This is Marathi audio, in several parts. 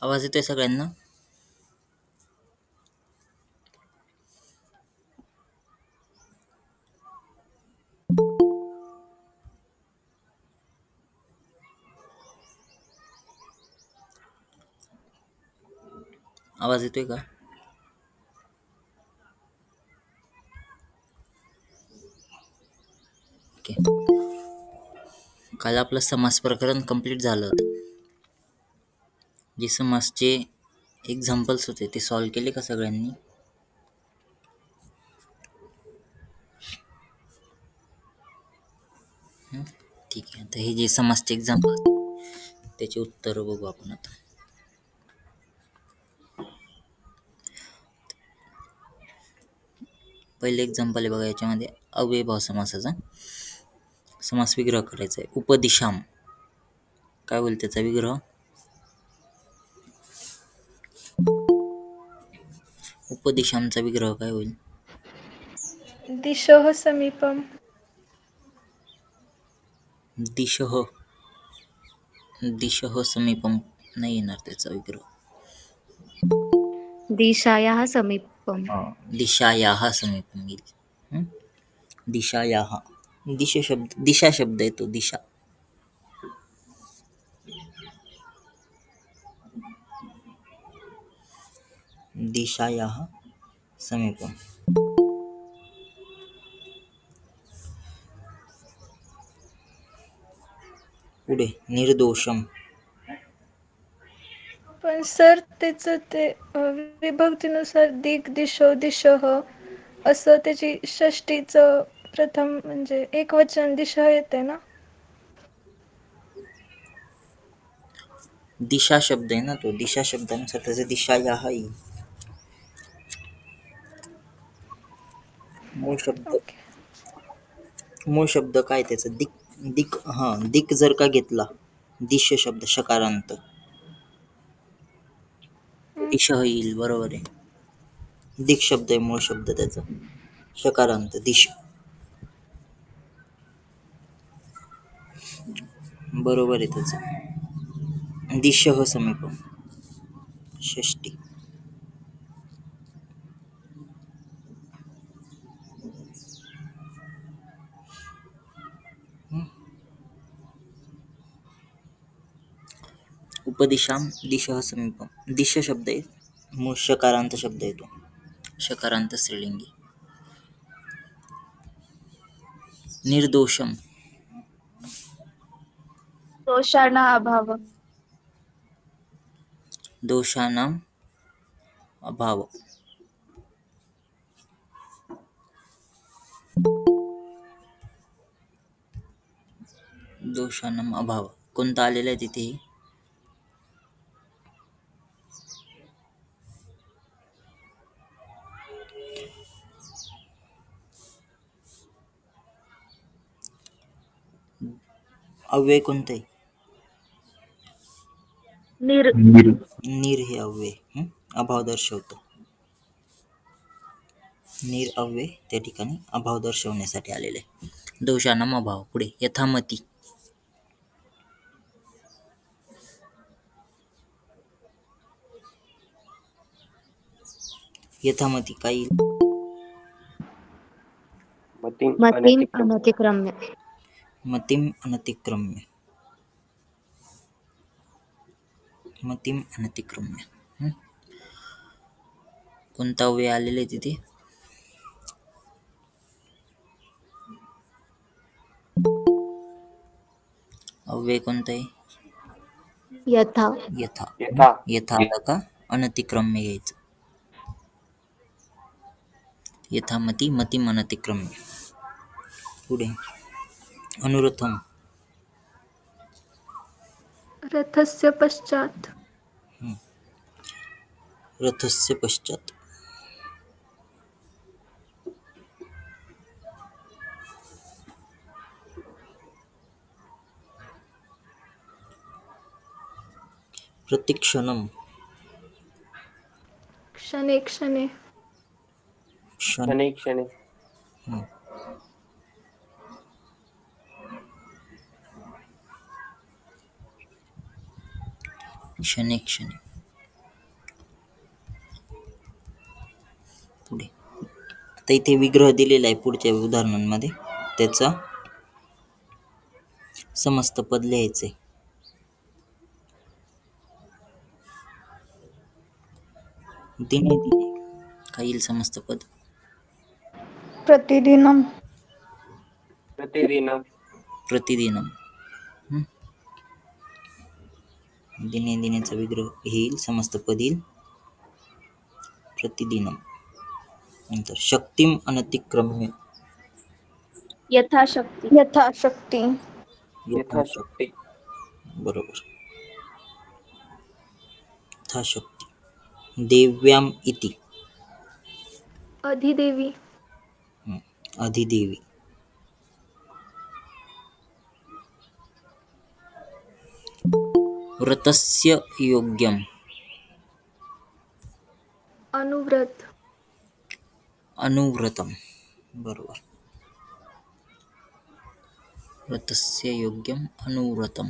आवाज येतोय सगळ्यांना? आवाज येतोय का? ओके. काल आपलं समास प्रकरण कंप्लीट झालं होतं. जे समासचे एक्झाम्पल्स होते ते सॉल्व केले का सगळ्यांनी? ठीक आहे. तर हे जे समासचे एक्झाम्पल त्याचे उत्तर बघू आपण आता. पहिले एक्झाम्पल आहे बघा, याच्यामध्ये अव्ययभाव समासाचा समास विग्रह करायचा आहे. उपदिशाम काय होईल त्याचा विग्रह? उपदिशामचा विग्रह काय होईल? दिशः समीपम. दिशः समीपम नाही येणार त्याचा विग्रह. दिशायाः समीपम. दिशायाः समीपम येईल. दिशायाः दिशा शब्द येतो. दिशा दिशायाः समीपम. पुढे निर्दोषम. पण सर त्याचं ते विभक्तीनुसार दिक दिशो दिशः असं त्याची षष्टीचं प्रथम म्हणजे एकवचन दिशा येते ना. दिशा शब्द आहे ना तो. दिशा शब्दानुसार त्याचे दिशायाः येईल. ओके. मूळ शब्द काय त्याचा? दिक जर का घेतला, दिश शब्द शकारांत, दिशा येईल. बरोबर आहे. दिक शब्द आहे मूळ शब्द त्याचा, शकारांत दिश. बरोबर आहे त्याचं. दिशः समीपम षष्टी. उपदिशाम दिशः समीपम. दिश शब्द आहे मूळ शकारांत शब्द येतो, शकारांत स्त्रीलिंगी. निर्दोषम दोषाणा अभाव. दोषानाम अभाव. दोषानाम अभाव कोणता आलेला आहे तिथे? अव्यय कोणतं आहे? नीर हे अव्यय अभाव दर्शवतं. नीर अव्यय त्या ठिकाणी अभाव दर्शवण्यासाठी आलेले. दोषानाम अभाव. पुढे यथामती. यथामती काय येईल? मतिम अनतिक्रम्य. मतिम अनतिक्रम्य. मतिम अनतिक्रम्य. कोणता अव्यय आलेला आहे तिथे? अव्यय कोणता आहे? यथा. यथा आला का अनतिक्रम्य यायचं. यथामती मतिम अनतिक्रम्य. पुढे अनुरथम. रथस्य पश्चात. रथस्य पश्चात. प्रतिक्षणम. क्षणे क्षणे. क्षणे. क्षणे क्षणे. तर इथे विग्रह दिलेला आहे पुढच्या उदाहरणांमध्ये, त्याचा समस्त पद लिहायचंय. दिने दिने काय येईल समस्त पद? प्रतिदिनम. प्रतिदिनम. दिने दिनेचा विग्रह येईल, समस्त पद येईल प्रतिदिनम. नंतर शक्तिम अनतिक्रम्य. यथाशक्ती. यथाशक्ती. यथाशक्ती. बरोबर. यथाशक्ती. देव्याम इति. अधिदेवी. अधिदेवी. व्रतस्य योग्यम. अनुव्रत. अनुव्रतम. बरोबर. व्रतस्य योग्यम अनुव्रतम.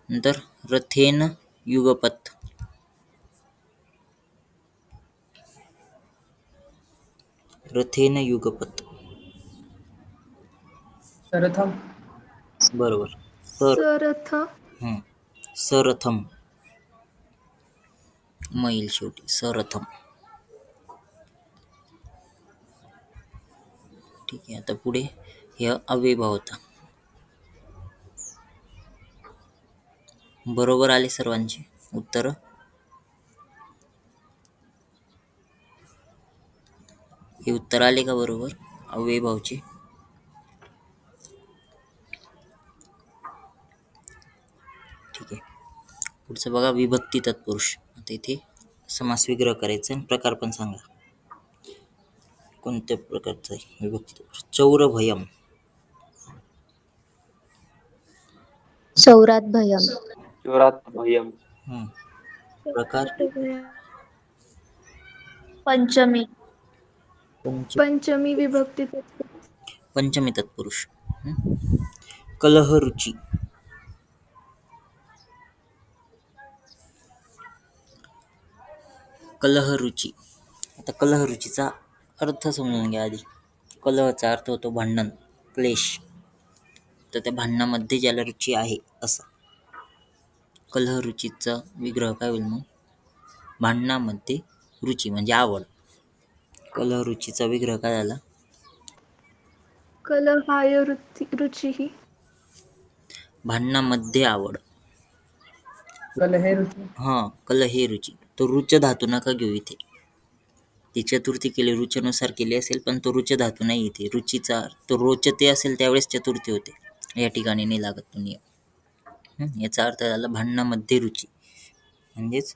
नंतर रथेन युगपत. रथेन युगपत. सरथम. बरोबर. सरथ. सरथम. मैल शेवटी. सरथम. ठीक आहे. आता पुढे हे अव्ययभाव होता. बरोबर आले सर्वांची उत्तर. हे उत्तर आले का बरोबर अव्ययभावचे? ठीक आहे. पुढचं बघा विभक्ती तत्पुरुष. आता इथे समास विग्रह करायचा आणि प्रकार पण सांगा कोणत्या प्रकारचा आहे विभक्ती तत्पुरुष. चौरभयम. चौरात भयम. प्रकार पंचमी. पंचमी विभक्ती. पंचमी तत्पुरुष. कलहरुची. कलहरुची. आता कलहरुचीचा अर्थ समजून घ्या आधी. कलहचा अर्थ होतो भांडण, क्लेश. तर त्या भांडणामध्ये ज्याला रुची आहे असं. कलहरुचीचा विग्रह काय होईल मग? भांडणामध्ये रुची म्हणजे आवड. कलहरुचीचा विग्रह काय झाला? कलहाय रुचिः. भांडणामध्ये आवड. कलहे रुची. कलहे रुची. तो रुच धातू नका घेऊ इथे. ती चतुर्थी केली रुचनुसार केली असेल, पण तो रुच धातू नाही इथे. रुचीचा तो रोचते असेल त्यावेळेस चतुर्थी होते. या ठिकाणी नाही लागत तो नियम. याचा अर्थ झाला भांडणामध्ये रुची म्हणजेच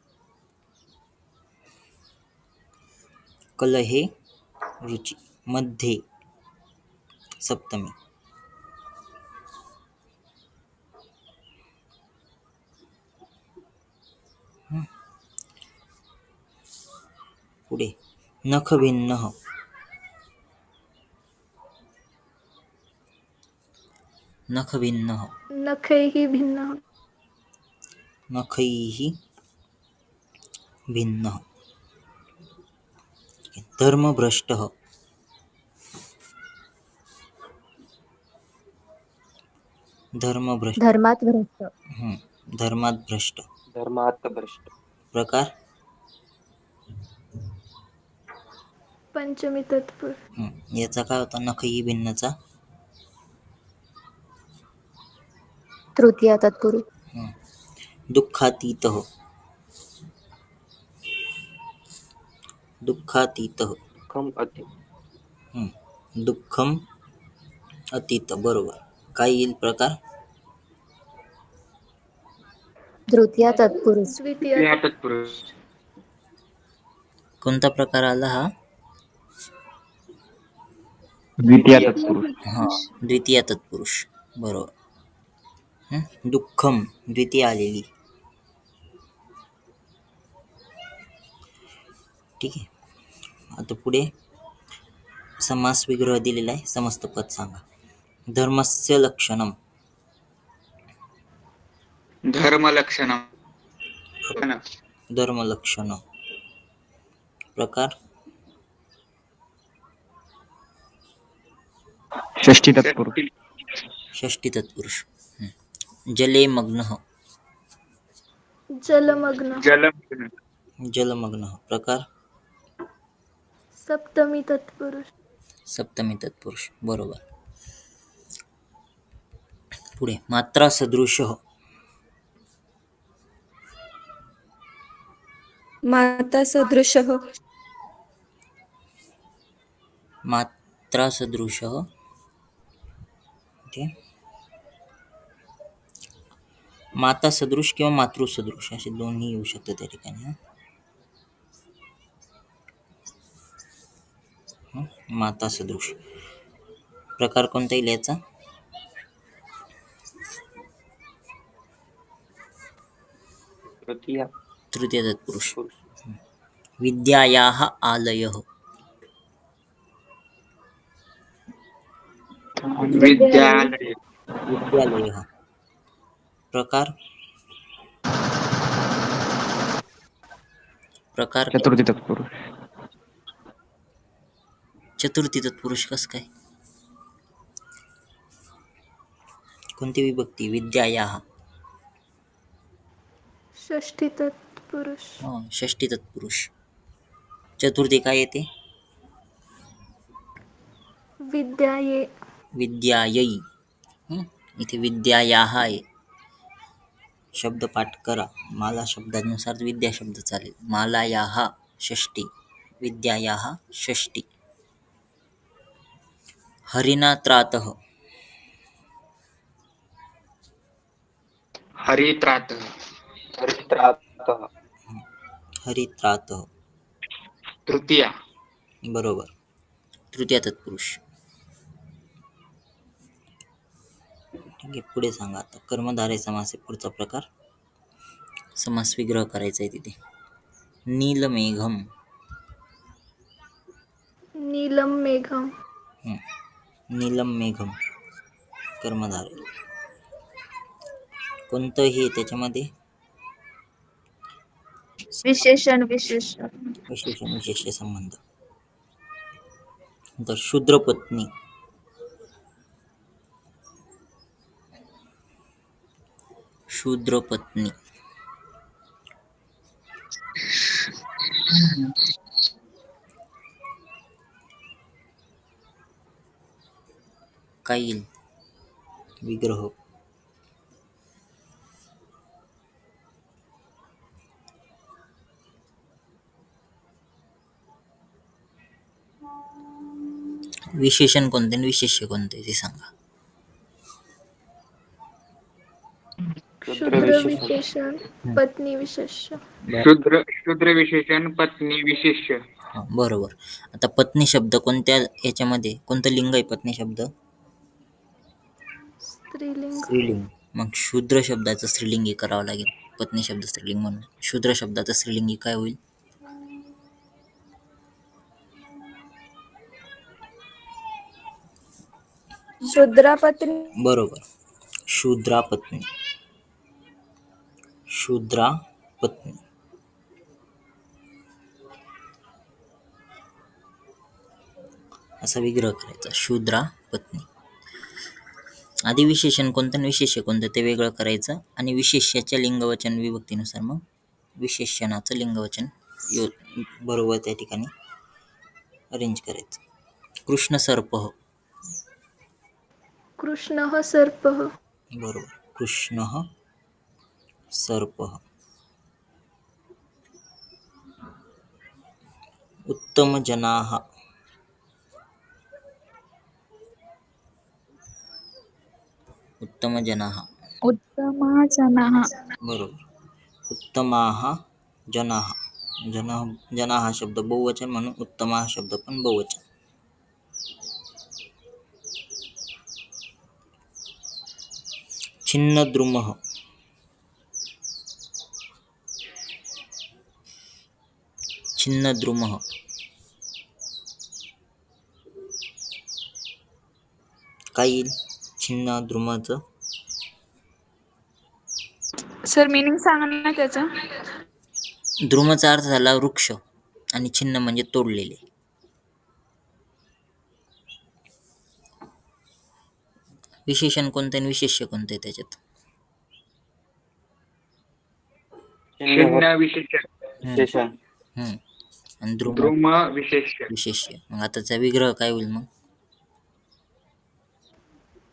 कलहे रुची. मध्ये सप्तमी. पुढे नखभिन्न. नखभिन्न. नखैः भिन्नः. नखैः भिन्न. धर्मभ्रष्ट. धर्मभ्रष्ट. धर्मात भ्रष्ट. धर्मात भ्रष्ट. प्रकार पंचमी तत्पुरुष. याचा काय होता नखही भिन्नचा? तृतीया तत्पुरुष. दुःखातीत. दुःखातीत. दुःखम अतीत. बरोबर. काय येईल प्रकार? तृतीया तत्पुरुष. द्वितीय तत्पुरुष. कोणता प्रकार आला हा? द्वितीय तत्पुरुष. द्वितीय तत्पुरुष. बरोबर. दुःखम द्वितीय आलेली. ठीक आहे. आता पुढे समास विग्रह दिलेला आहे. समस्त पद सांगा. धर्मस्य लक्षणम. धर्मलक्षणम. धर्मलक्षण. प्रकार षष्ठी तत्पुरुष. षष्ठी तत्पुरुष. जले मग्नः. जलमग्न. जलमग्नः. प्रकार सप्तमी तत्पुरुष. सप्तमी तत्पुरुष. बरोबर. पुढे मात्रा सदृशः. माता सदृशः. मात्रा सदृशः. ओके. माता सदृश किंवा मातृसदृश असे दोन्ही येऊ शकतात त्या ठिकाणी. माता सदृश. प्रकार कोणता येईल याचा? तृतीय तत्पुरुष. विद्यायाः आलयः. विद्यालयः. प्रकार चतुर्थी तत्पुरुष. चतुर्थी तत्पुरुष. कस काय? कोणती विभक्ती? विद्यायाः. षष्ठी तत्पुरुष. षष्ठी तत्पुरुष. चतुर्थी काय येते? विद्याये. विद्यायै. इथे विद्यायाः आहे. शब्द पाठ करा. माला शब्दानुसार विद्या शब्द चालेल. मालायाः षष्ठी, विद्यायाः षष्ठी. हरिणा त्रातः. हरित्रातः. तृतीया. बरोबर. तृतीय तत्पुरुष. ठीक आहे. पुढे सांगा आता. कर्मधारय समास आहे पुढचा प्रकार. समास विग्रह करायचा आहे तिथे. नीलमेघम. नीलम मेघम. नीलम मेघम. कर्मधारय. कोणतंही त्याच्यामध्ये विशेषण विशेषण. विशेषण विशेष संबंध. तर शूद्रपत्नी. शूद्रपत्नी. काय येईल विग्रह? विशेषण कोणते आणि विशेष्य कोणते ते सांगा. शूद्र विशेषण पत्नी विशेष्य. शूद्र विशेषण पत्नी विशेष्य. बरोबर. आता पत्नी शब्द कोणत्या याच्यामध्ये, कोणतं लिंग आहे पत्नी शब्द? स्त्रीलिंग. स्त्रीलिंग. मग शूद्र शब्दाचं स्त्रीलिंगी करावं लागेल. पत्नी शब्द स्त्रीलिंग म्हणून शूद्र शब्दाचं स्त्रीलिंगी काय होईल? शूद्रा पत्नी. बरोबर. शूद्रा पत्नी. शूद्रा पत्नी. असा विग्रह करायचा. शूद्रा पत्नी. आधी विशेषण कोणतं आणि विशेष्य कोणतं ते वेगळं करायचं आणि विशेष्याच्या लिंगवचन विभक्तीनुसार मग विशेषणाचं लिंगवचन बरोबर त्या ठिकाणी अरेंज करायचं. कृष्ण सर्पः. कृष्णः सर्पः. बरोबर. कृष्णः सर्पः. उत्तमजनाः. उत्तमजनाः. उत्तमा जनाः. बरोबर. उत्तमाः जनाः. जनाः शब्द बहुवचन म्हणून उत्तमाः शब्द पण बहुवचन. छिन्नद्रुमः. छिन्नद्रुमः. काय येईल छिन्नद्रुमाचं? सर मीनिंग सांगा ना त्याचं. द्रुमचा अर्थ झाला वृक्ष आणि छिन्न म्हणजे तोडलेले. विशेषण कोणतं आणि विशेष्य कोणतं आहे त्याच्यात? चिन्ह विशेषण. विशेषण. आणि द्रुम द्रुम विशेष्य. विशेष्य. मग आताचा विग्रह काय होईल मग?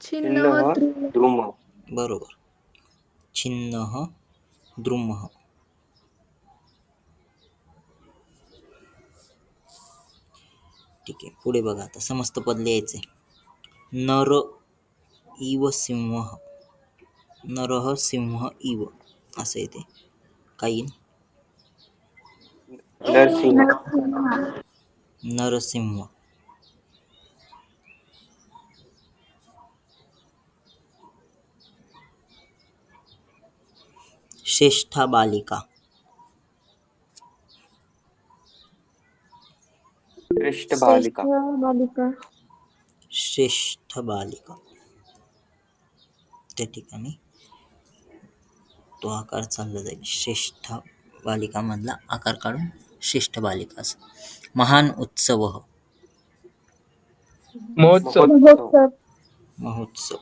छिन्नः द्रुम. द्रुम. बरोबर. छिन्नः द्रुमः. ठीक आहे, पुढे बघा आता समस्त पद लिहायचे. नर इव सिंह. नरः सिंह इव असं येते. काही नरसिंह. नरसिंह. श्रेष्ठा बालिका. श्रेष्ठ बालिका. बालिका. श्रेष्ठ बालिका. त्या ठिकाणी तो आकार चालला जाईल. श्रेष्ठ बालिका मधला आकार काढून श्रेष्ठ बालिका असं. महान उत्सव. महोत्सव. महोत्सव. महोत्सव.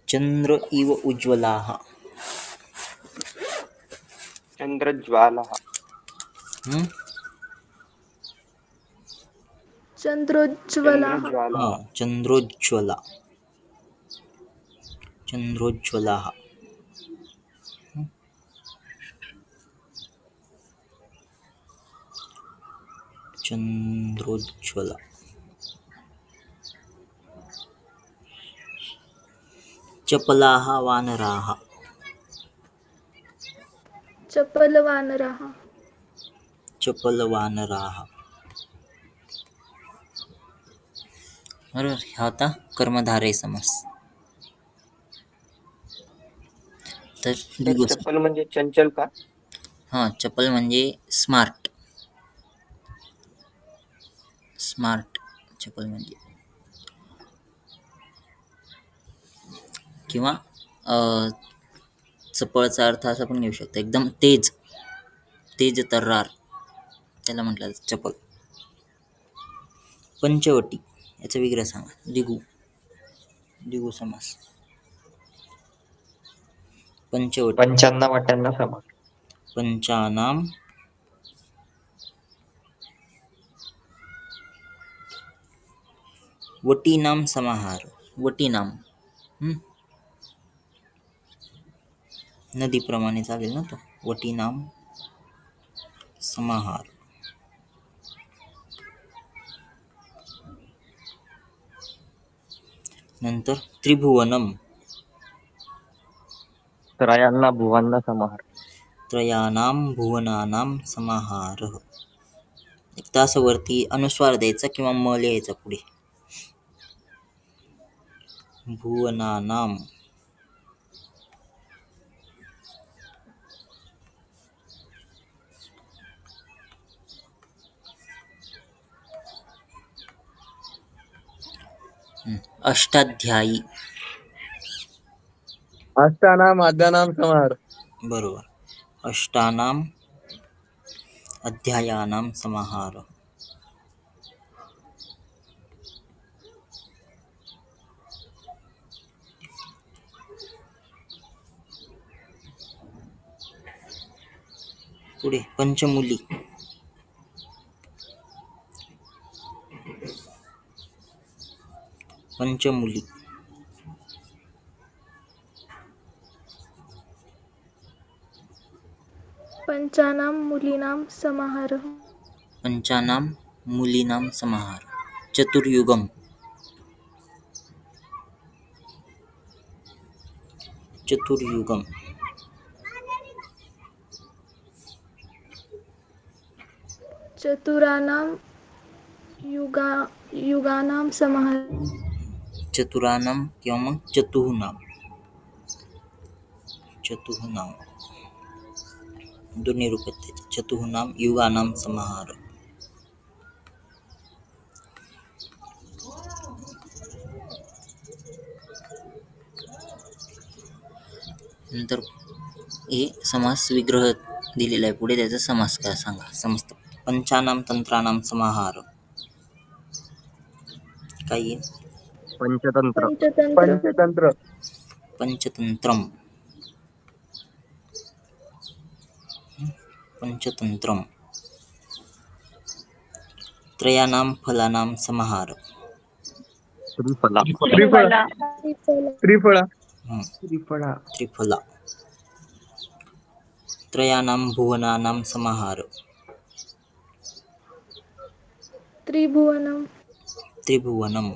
चंद्र इव उज्ज्वलाः. चंद्रज्वालः. चंद्रोज्ज्वलः. चंद्रज्वालः. चंद्रोज्ज्वला. चंद्रोज्ज्वलाः. चंद्रोज्ज्वला. चपलाः वानराः. चपलवानरः. चपलवानराः. बरोबर. हा होता कर्मधारय समास. तर द्विगु चप्पल म्हणजे चंचल का? चपल म्हणजे स्मार्ट. स्मार्ट चपल म्हणजे किंवा चपळचा अर्थ असा पण घेऊ शकतो, एकदम तेज, तेज तर्रार, त्याला म्हटलं चपल. पंचवटी याचा विग्रह सांगा. द्विगु. द्विगु समास. पंचवटी. 55 वाट्यांना समान. पंचानाम वटीनाम समाहार. वटीनाम नदीप्रमाणे चालेल ना तो. वटीनाम समाहार. नंतर त्रिभुवनम. त्रयांना भुवांना समाहार. त्रयानाम भुवनानाम समाहारः. एक तासावरती अनुस्वार द्यायचा किंवा म लिहायचा पुढे. भुवनानाम. अष्टाध्यायी. अष्टानाम अध्यानाम समाहार. बरोबर. अष्टानाम अध्यायानाम समाहार. पुढे पंचमुली. पंचमुली. पंचानां मुलीनां समाहारः. पंचानाम मुलीनाम समाहार. चतुर्युगम. चतुर्युगम. चतुरानां युगानां समाहारः. चतुरानाम किंवा मग चतुःनाम. चतुःनाम दोन्ही रूपात त्याचे. चतुःनाम युगानाम समाहार. नंतर हे समास विग्रह दिलेला आहे. पुढे त्याचा समास काय सांगा. समजतं. पंचानाम तंत्राणाम समाहार. काय येईल? पंचतंत्र. पंचतंत्र. पंचतंत्र. पंचतंत्रम. पंचतंत्रम. त्रयाणाम फलानाम समाहार. त्रिफला. त्रिफला. त्रिफला. त्रिफळा. हं, त्रिफळा. त्रिफला. त्रयाणाम भुवनानाम समाहार. त्रिभुवनम. त्रिभुवनम.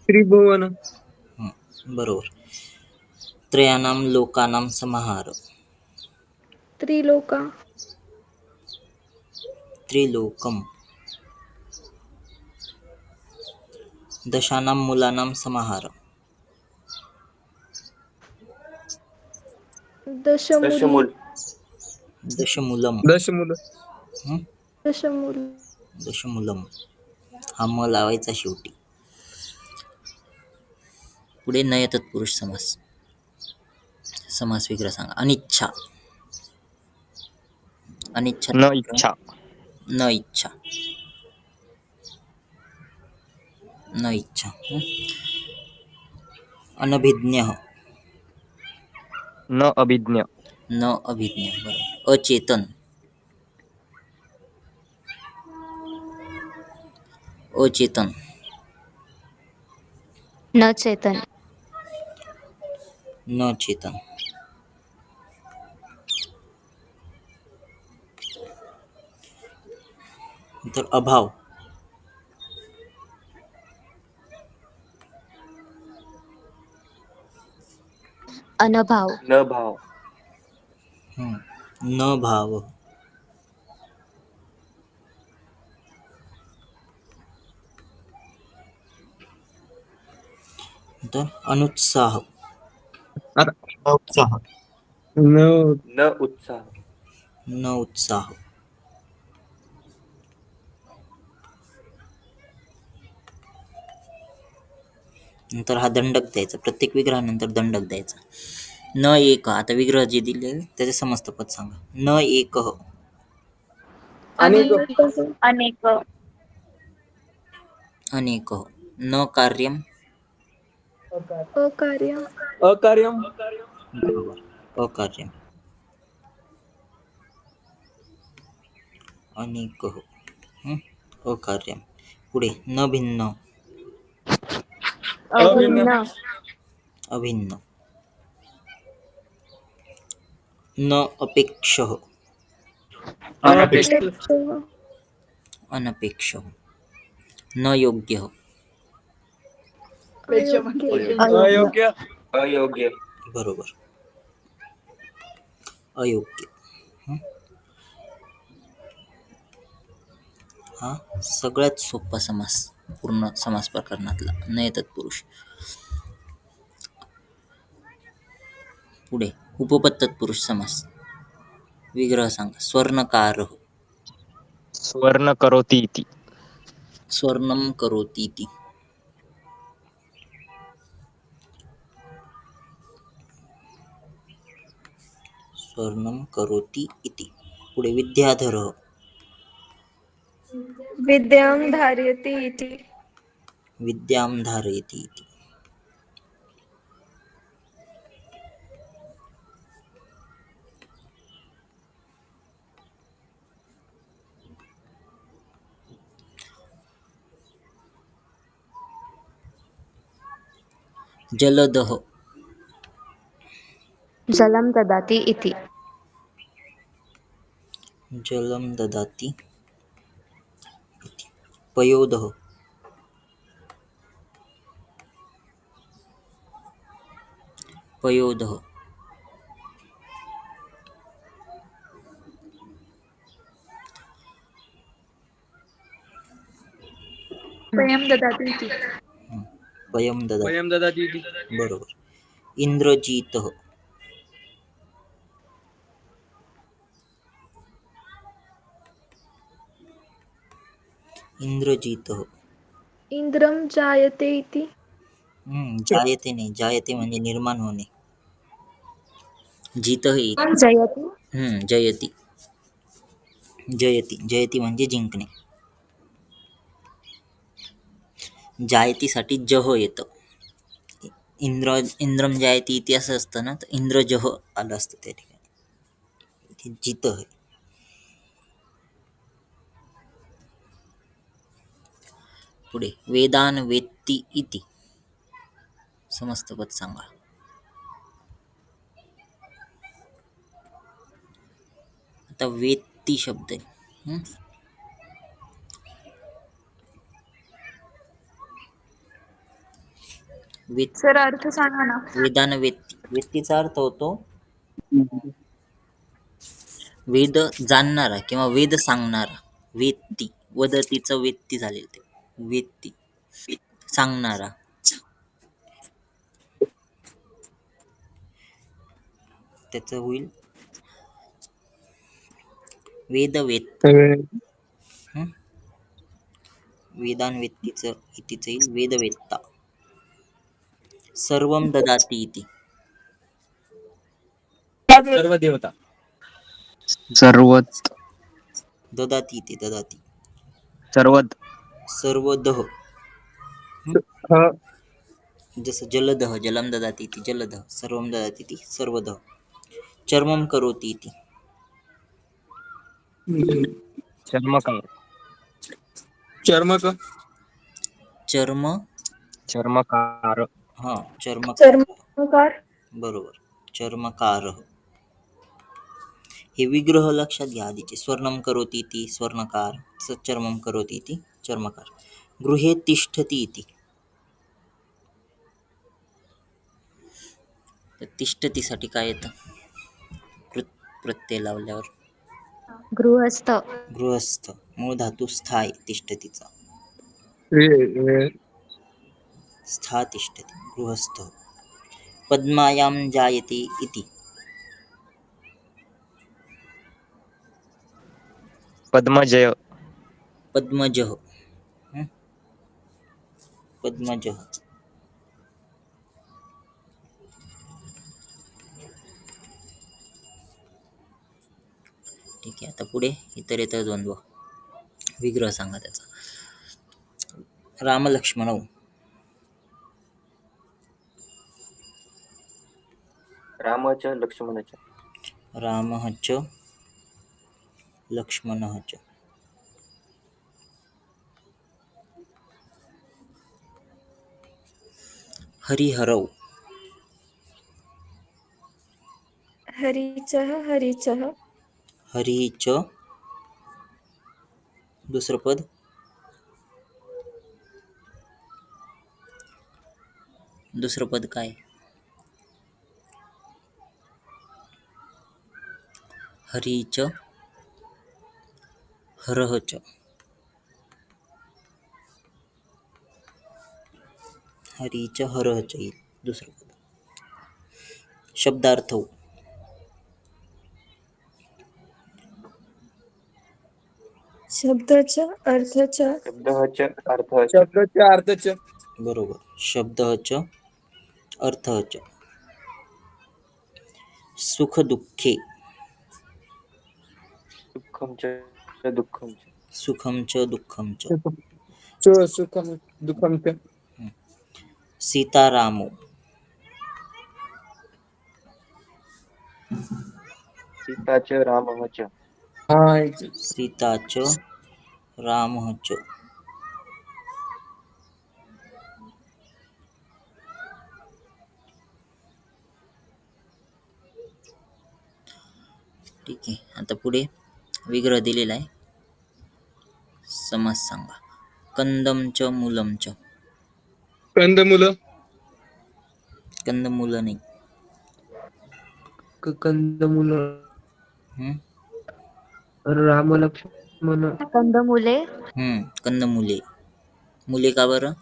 त्रिभुवन. हं, बरोबर. त्रयाणाम लोकानाम समाहार. त्रिलोका. त्रिलोकम. दशानाम मूलानाम समाहार. दशमूल. दशमूलम. दशमूल. हं? दशमूल. दशमूलम. हा म लावायचा शेवटी. पुढे नय तत्पुरुष समास. समास विग्रह सांगा. अनिच्छा. अनिच्छा. न इच्छा. न इच्छा. न इच्छा. हं? अनभिज्ञ. न अभिज्ञ. न अभिज्ञ. बरोबर. अचेतन. अचेतन. न चेतन. न चेतन. नंतर अभाव. अनभाव. न भाव. हं. न भाव. नंतर अनुत्साह. उत्साह. न उत्साह. न उत्साह. नंतर हा दंडक द्यायचा. प्रत्येक विग्रहानंतर दंडक द्यायचा. न एक. आता विग्रह जे दिले त्याचे समस्त पद सांगा. न एक. अनेक. अनेक. अनेक. न कार्यम. अकार्य. अकार्यम. बरोबर. अकार्यम. अनेक. हं? अकार्यम. पुढे न भिन्न. अभिन्न. अभिन्न. न अपेक्ष. अनपेक्ष. अनपेक्ष. न योग्य. अयोग्य. अयोग्य. बरोबर. अयोग्य. हं? हा सगळ्यात सोपा समास पूर्ण समास प्रकरणातला नय तत्पुरुष. पुढे उपपद तत्पुरुष समास. विग्रह सांगा. स्वर्णकार. स्वर्ण करोति इति. स्वर्णम करोति इति. स्वर्णम करोति इति. पुढे विद्याधर. विद्यां धारयति इति. विद्यां धारयति इति. जलदः. जलं ददाति इति. जलं ददाति इति. पयोदः. पयोदः. स्वयं ददाति इति. वयं ददाति. वयं ददाति इति. बरोबर. इंद्रजीतः. इंद्रजीतः. इंद्रं जायते इति. जायते नाही. जायते म्हणजे निर्माण होणे. जित हे जयति जयती. जयती म्हणजे जिंकणे. जायतीसाठी जह येतं. इंद्रम जायती इति असं असतं ना, तर इंद्रजह आलं असतं त्या ठिकाणी. इथे जित आहे. पुढे वेदान वेत्ती इति. समस्त पद सांगा. आता वेत्ती शब्द आहे. सर अर्थ सांगा ना. वेदान वेत्ती. वेत्तीचा अर्थ होतो वेद जाणणारा किंवा वेद सांगणारा. वेत्ती, वदतीचं वेत्ती झालेलं ते. वेत्ती सांगणारा. त्याचं होईल वेदवेत्त. वेदान वेत्तीचं इतिचं येईल वेदवेत्ता. सर्वम ददाती इति. सर्व देवता. सर्वत. ददाती इति ददाती. सर्वत. सर्वदह. जसं जलदह जलम ददाती इति जलदह. सर्वम ददाती इति सर्वदह. चर्मम करोति इति. चर्मकार. चर्म चर्मकार. चर्मकार. बरोबर. चर्मकारः. हे विग्रह लक्षात घ्या आधीचे. स्वर्णम करोति इति स्वर्णकार. चर्मम करोति इति चर्मकार. गृहे तिष्ठति इति. तर तिष्ठतीसाठी काय येतं? प्रत्यय लावल्यावर गृहस्थ गृहस्थ. मूळ धातू स्थाय तिष्ठतीचा. स्था तिष्ठति गृहस्थ. पद्मायां जायते इति. पद्मजय. पद्मजः. पद्मजः. ठीक आहे. आता पुढे इतर येतं द्वंद्व. विग्रह सांगा त्याचा. रामलक्ष्मणौ. रामच लक्ष्मणच. रामः च लक्ष्मणः च. हरिहरौ. हरिचः हरिचः. हरिः च. दुसरं पद काय? हरिः च हरः च. हरिः च हरः च येईल दुसरं पद. शब्दार्थौ. शब्दच अर्थच. बरोबर. शब्दः च अर्थः च. सुख दुःखे. सुखम च दुःखम च. सुखम च दुःखम च. सुखम दुःखम च. सीतारामो. सीता च रामः च. सीता च रामः च. ठीक आहे. आता पुढे विग्रह दिलेला आहे. समास सांगा. कंदम च मूलम च. कंदमुलं. कंदमुलं नाही. कंदमुलं. राम लक्ष्मण. कंदमुले कंदमुले. मुले का बरं?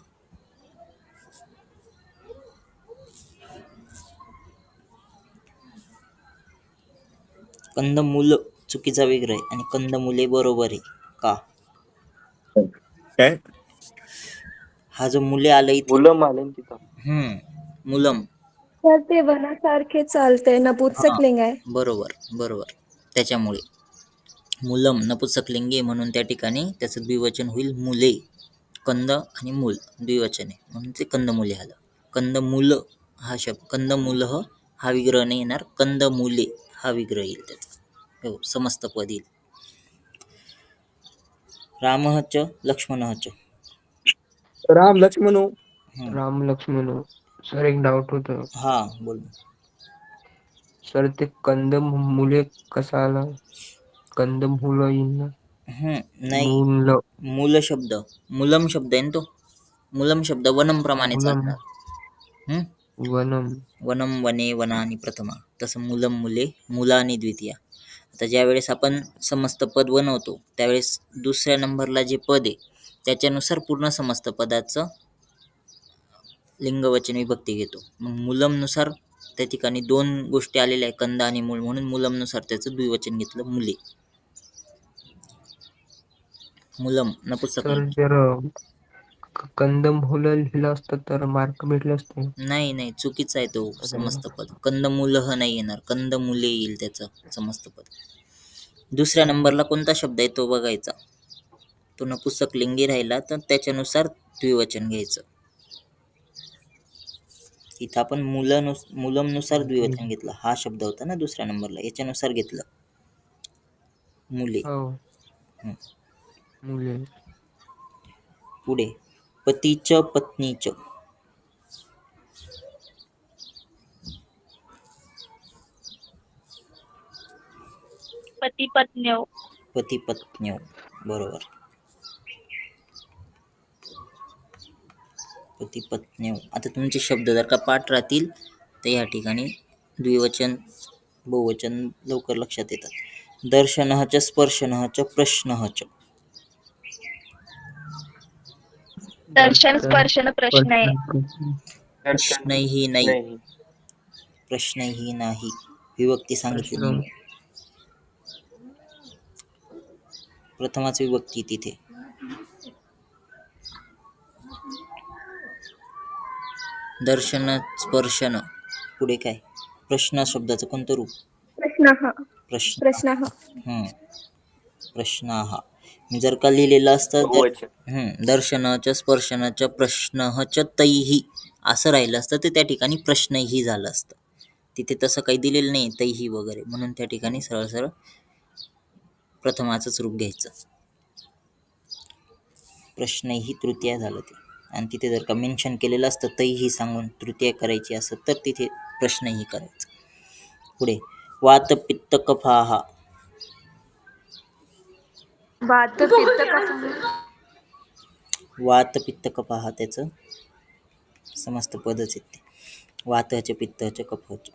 कंदमूल चुकीचा विग्रह आहे आणि कंदमुले बरोबर आहे. का? काय? हा जो मुले आलं इथे. मुलं आले तिथं. मुलम. तर ते वनासारखे चालते, नपुंसकलिंग आहे. बरोबर बरोबर. त्याच्यामुळे मुलम नपुंसकलिंगी म्हणून त्या ठिकाणी त्याचं द्विवचन होईल मुले. कंद आणि मूल द्विवचन आहे म्हणून ते कंदमुले आलं. कंदमूल हा शब्द, कंदमूलह हा विग्रह नाही येणार, कंदमुले हा विग्रह येईल त्याचा. हो, समस्त पद येईल. रामः च लक्ष्मणः च. राम लक्ष्मणो. हम्म. राम लक्ष्मणो. सर एक डाऊट होत. हा बोल. सर ते मुले कसा आला? कंदमुलं येईल ना? नाही, मुलं. मूल शब्द मुलम शब्द आहे ना तो. मुलम शब्द वनम प्रमाणे मुलम. चालणार. वनम. वनम वने वनानी प्रथमा, तसं मुलम मुले मुलानी द्वितीया. आता ज्यावेळेस आपण समस्त पद बनवतो त्यावेळेस दुसऱ्या नंबरला जे पद आहे त्याच्यानुसार पूर्ण समस्त पदाचं लिंगवचन विभक्ती घेतो. मग मुलमनुसार त्या ठिकाणी 2 गोष्टी आलेल्या आहे, कंद आणि मूल, म्हणून मुलमनुसार त्याचं द्विवचन घेतलं मुले. मुलम सर नपुंसकलिंग. जर कंदमुलं लिहिलं असतं तर मार्क भेटले असते. नाही चुकीचा आहे तो समस्त पद. कंदमुलह नाही येणार, कंदमुले येईल त्याचं समस्त पद. दुसऱ्या नंबरला कोणता शब्द आहे तो बघायचा. तो नपुंसकलिंगी राहिला तर त्याच्यानुसार द्विवचन घ्यायचं. इथं आपण मुलमनुसार द्विवचन घेतलं. हा शब्द होता ना दुसऱ्या नंबरला, याच्यानुसार घेतलं मुले. हो. मुले. पुढे पतीच पत्नीच. पती पत्न्यौ. पती पत्न्यौ बरोबर. पती पत्न्यौ. आता तुमचे शब्द जर का पाठ राहतील तर या ठिकाणी द्विवचन बहुवचन लवकर लक्षात येतात. दर्शनः च स्पर्शनः च प्रश्नः च. दर्शन स्पर्शन प्रश्न आहे. प्रश्नही नाही, प्रश्नही नाही. विभक्ती सांगितली प्रश्न. नाही. प्रथमाच विभक्ती तिथे. दर्शन स्पर्शन. पुढे काय? प्रश्न शब्दाचं कोणतं रूप? प्रश्नः. प्रश्न. प्रश्नः. प्रश्नाः. जर का लिहिलेलं असतं तर बहुवचन. दर्शनाच्या स्पर्शनाच्या प्रश्नः च तैहि असं राहिलं असतं तर त्या ठिकाणी प्रश्नही झालं असतं. तिथे तसं काही दिलेलं नाही तैहि वगैरे, म्हणून त्या ठिकाणी सरळ सरळ प्रथमाचंच रूप घ्यायचं. प्रश्नही तृतीया झालं ते. आणि तिथे जर का मेन्शन केलेलं असतं तैहि सांगून तृतीया करायची असं तर तिथे प्रश्नही करायचं. पुढे वात पित्त कफाः. वात पित्त कफाः. वात पित्त कफाः त्याचं समस्त पदच येते. वातच पित्तच कफच.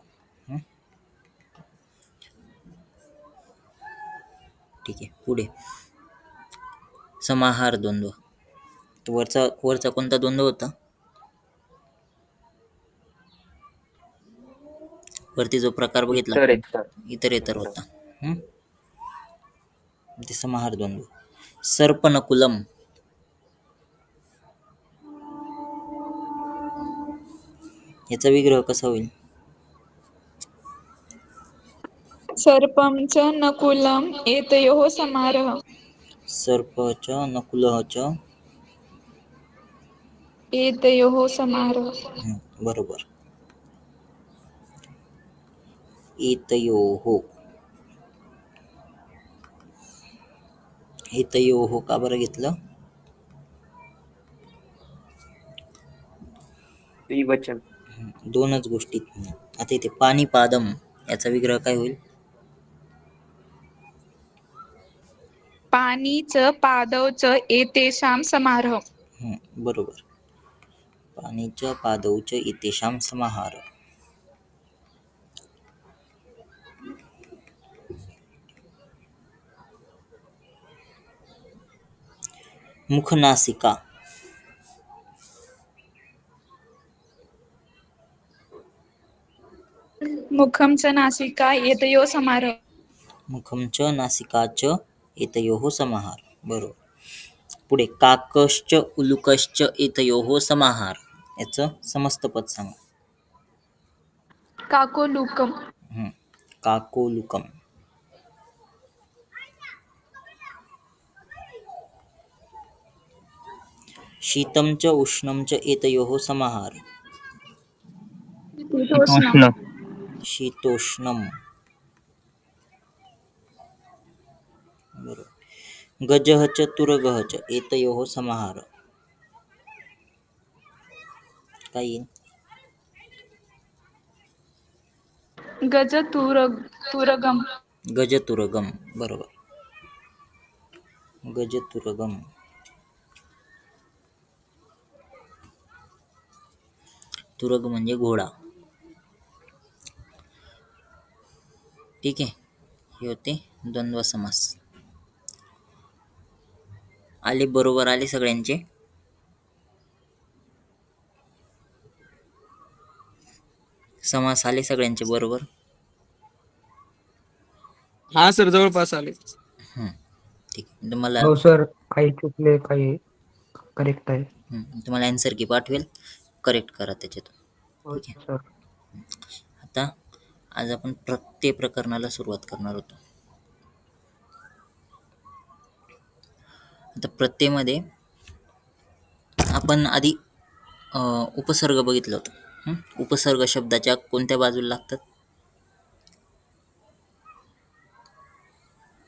ठीक आहे. पुढे समाहार द्वंद्व. वरचा कोणता द्वंद्व होता? वरती जो प्रकार बघितला इतरेतर होता. ते समाहार द्वंद्व. सर्पनकुलम. याचा विग्रह कसा होईल? सर्पं च नकुलं एतयोः समाहारः. सर्प च नकुलः च. एतयोः समाहारः. बरोबर. एतयोः. एतयोः का बरं घेतलं? द्विवचन. 2च गोष्टीत. आता इथे पाणीपादम याचा विग्रह काय होईल? पाणी च पादौ च एतेषां समाहारः. बरोबर. पाणी च पादौ च एतेषां समाहार. मुखनासिका. मुखं च नासिका एतयोः समाहारः. मुखम च नासिका च एतयोः समाहार. बरोबर. पुढे काकश्च उलुकश्च एतयोः समाहार. याचं समस्त पद सांगा. काकोलुकम. काकोलुकम. शीतं च उष्णं च एतयोः समाहार. शीतोष्ण. शीतोष्णम. बरोबर. गजः च तुरगः च एतयोः समाहार. काय येईल? गज तुरगम. गजतुरगम. बरोबर. गजतुरगम. तुरग म्हणजे घोडा. ठीक आहे. हे होते द्वंद्व समास. आले बरोबर आले सगळ्यांचे. समास आले सगळ्यांचे बरोबर. हा सर जवळपास आले. ठीक आहे. तुम्हाला हो सर, काही चुकले, काही करेक्ट आहे. तुम्हाला आन्सर की पाठवेल, करेक्ट करा त्याच्यातून. हो ठीक आहे. सर. आता आज आपण प्रत्यय प्रकरणाला सुरुवात करणार होतो. आता प्रत्ययमध्ये आपण आधी उपसर्ग बघितलं होतं. उपसर्ग शब्दाच्या कोणत्या बाजूला लागतात?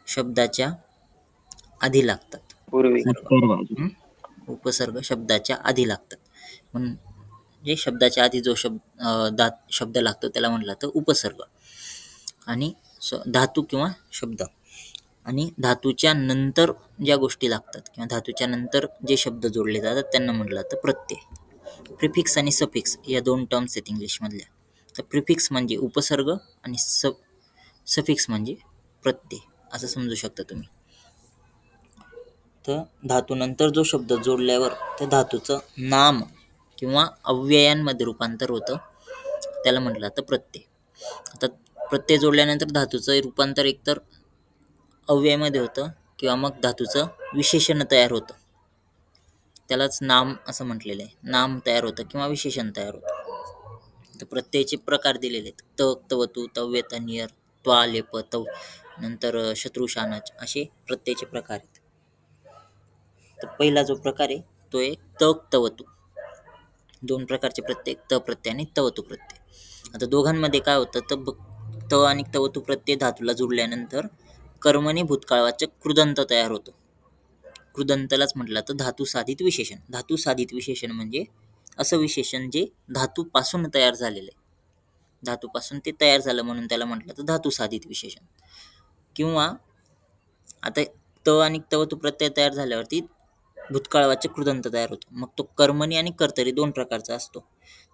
शब्दाच्या आधी लागतात. पूर्वी. उपसर्ग शब्दाच्या आधी लागतात. म्हणजे शब्दाच्या आधी जो शब्द लागतो त्याला म्हटलं जातं उपसर्ग. आणि धातू किंवा शब्द. आणि धातूच्या नंतर ज्या गोष्टी लागतात किंवा धातूच्या नंतर जे शब्द जोडले जातात त्यांना म्हटलं जातं प्रत्यय. प्रिफिक्स आणि सफिक्स या दोन टर्म्स आहेत इंग्लिशमधल्या. तर प्रिफिक्स म्हणजे उपसर्ग आणि सफिक्स म्हणजे प्रत्यय असं समजू शकता तुम्ही. तर धातूनंतर जो शब्द जोडल्यावर त्या धातूचं नाम किंवा अव्ययांमध्ये रूपांतर होतं त्याला म्हटलं जातं प्रत्यय. आता प्रत्यय जोडल्यानंतर धातूचं रूपांतर एकतर अव्ययामध्ये होतं किंवा मग धातूचं विशेषण तयार होतं. त्यालाच नाम असं म्हटलेलं आहे. नाम तयार होतं किंवा विशेषण तयार होतं. तर प्रत्ययाचे प्रकार दिलेले आहेत. तक, तवतू, तव्य, तनियर, त्वा, लेप, तव, नंतर शत्रुशानच असे प्रत्ययाचे प्रकार आहेत. तर पहिला जो प्रकार आहे तो आहे तक तवतू. दोन प्रकारचे प्रत्यय, त प्रत्यय आणि तवतू प्रत्यय. आता दोघांमध्ये काय होतं, तर त आणि तवतू प्रत्यय धातूला जोडल्यानंतर कर्मणी भूतकाळवाचक कृदंत तयार होतो. कृदंतलाच म्हटलं तर धातू साधित विशेषण. धातू साधित विशेषण म्हणजे असं विशेषण जे धातूपासून तयार झालेलं आहे. धातूपासून ते तयार झालं म्हणून त्याला म्हटलं तर धातू साधित विशेषण. किंवा आता त आणि तवतू प्रत्यय तयार झाल्यावरती भूतकाळवाचक कृदंत तयार होतो. मग तो कर्मणी आणि कर्तरी दोन प्रकारचा असतो.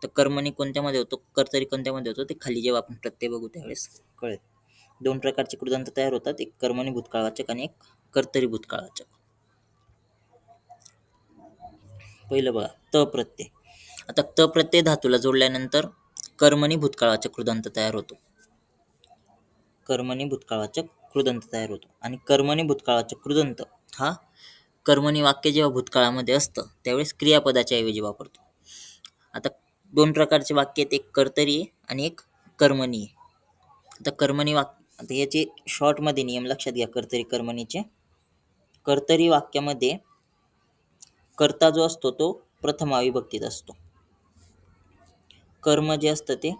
तर कर्मणी कोणत्यामध्ये होतो, कर्तरी कोणत्यामध्ये होतो ते खाली जेव्हा आपण प्रत्यय बघू त्यावेळेस कळेल. दोन प्रकारचे कृदंत तयार होतात, एक कर्मणी भूतकाळवाचक आणि एक कर्तरी भूतकाळवाचक. पहिलं बघा त प्रत्यय. आता त प्रत्यय धातूला जोडल्यानंतर कर्मणी भूतकाळवाचक कृदंत तयार होतो. कर्मणी भूतकाळवाचक कृदंत तयार होतो. आणि कर्मणी भूतकाळवाचक कृदंत हा कर्मणी वाक्य जेव्हा भूतकाळामध्ये असतं त्यावेळेस क्रियापदाच्या ऐवजी वापरतो. आता दोन प्रकारचे वाक्य आहेत, एक कर्तरी आहे आणि एक कर्मणी आहे. आता कर्मणी आता याचे शॉर्टमध्ये नियम लक्षात घ्या कर्तरी कर्मणीचे. कर्तरी वाक्यामध्ये कर्ता जो असतो तो प्रथम अविभक्तीत असतो. कर्म जे असतं ते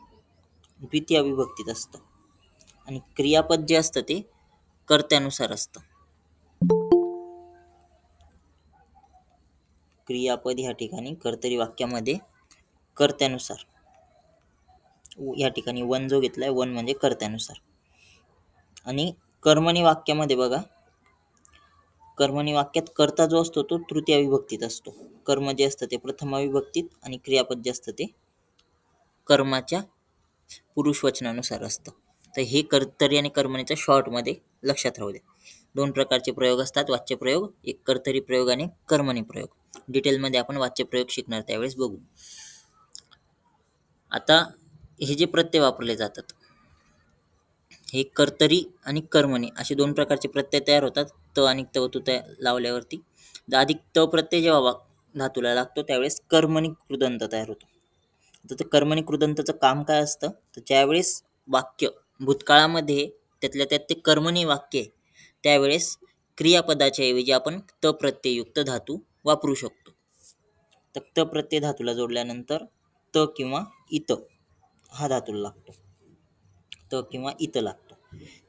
द्वितीय अविभक्तीत असतं. आणि क्रियापद जे असतं ते कर्त्यानुसार असतं. क्रियापद ह्या ठिकाणी कर्तरी वाक्यामध्ये कर्त्यानुसार, या ठिकाणी वन जो घेतलाय वन म्हणजे कर्त्यानुसार. आणि कर्मणी वाक्यामध्ये बघा, कर्मणी वाक्यात कर्ता जो असतो तो तृतीय विभक्तीत असतो. कर्म जे असतं ते प्रथम विभक्तीत आणि क्रियापद जे असतं ते कर्माच्या पुरुष वचनानुसार असतं. तर हे कर्तरी आणि कर्मणीच्या शॉर्टमध्ये लक्षात राहू दे. दोन प्रकारचे प्रयोग असतात वाच्यप्रयोग, एक कर्तरी प्रयोग आणि कर्मणी प्रयोग. डिटेलमध्ये आपण वाच्यप्रयोग शिकणार त्यावेळेस बघू. आता हे जे प्रत्यय वापरले जातात हे कर्तरी आणि कर्मणी असे दोन प्रकारचे प्रत्यय तयार होतात. त आणि तवतू लावल्यावरती अधिक त प्रत्यय जेव्हा धातूला लागतो त्यावेळेस कर्मणी कृदंत तयार होतो. तर ते कर्मणी कृदंताचं काम काय असतं, तर ज्यावेळेस वाक्य भूतकाळामध्ये त्यातल्या त्यात ते कर्मणी वाक्य आहे, त्यावेळेस क्रियापदाच्या ऐवजी आपण त प्रत्यययुक्त धातू वापरू शकतो. तर त प्रत्यय धातूला जोडल्यानंतर त किंवा इत हा धातूला लागतो, त किंवा इत लागतो.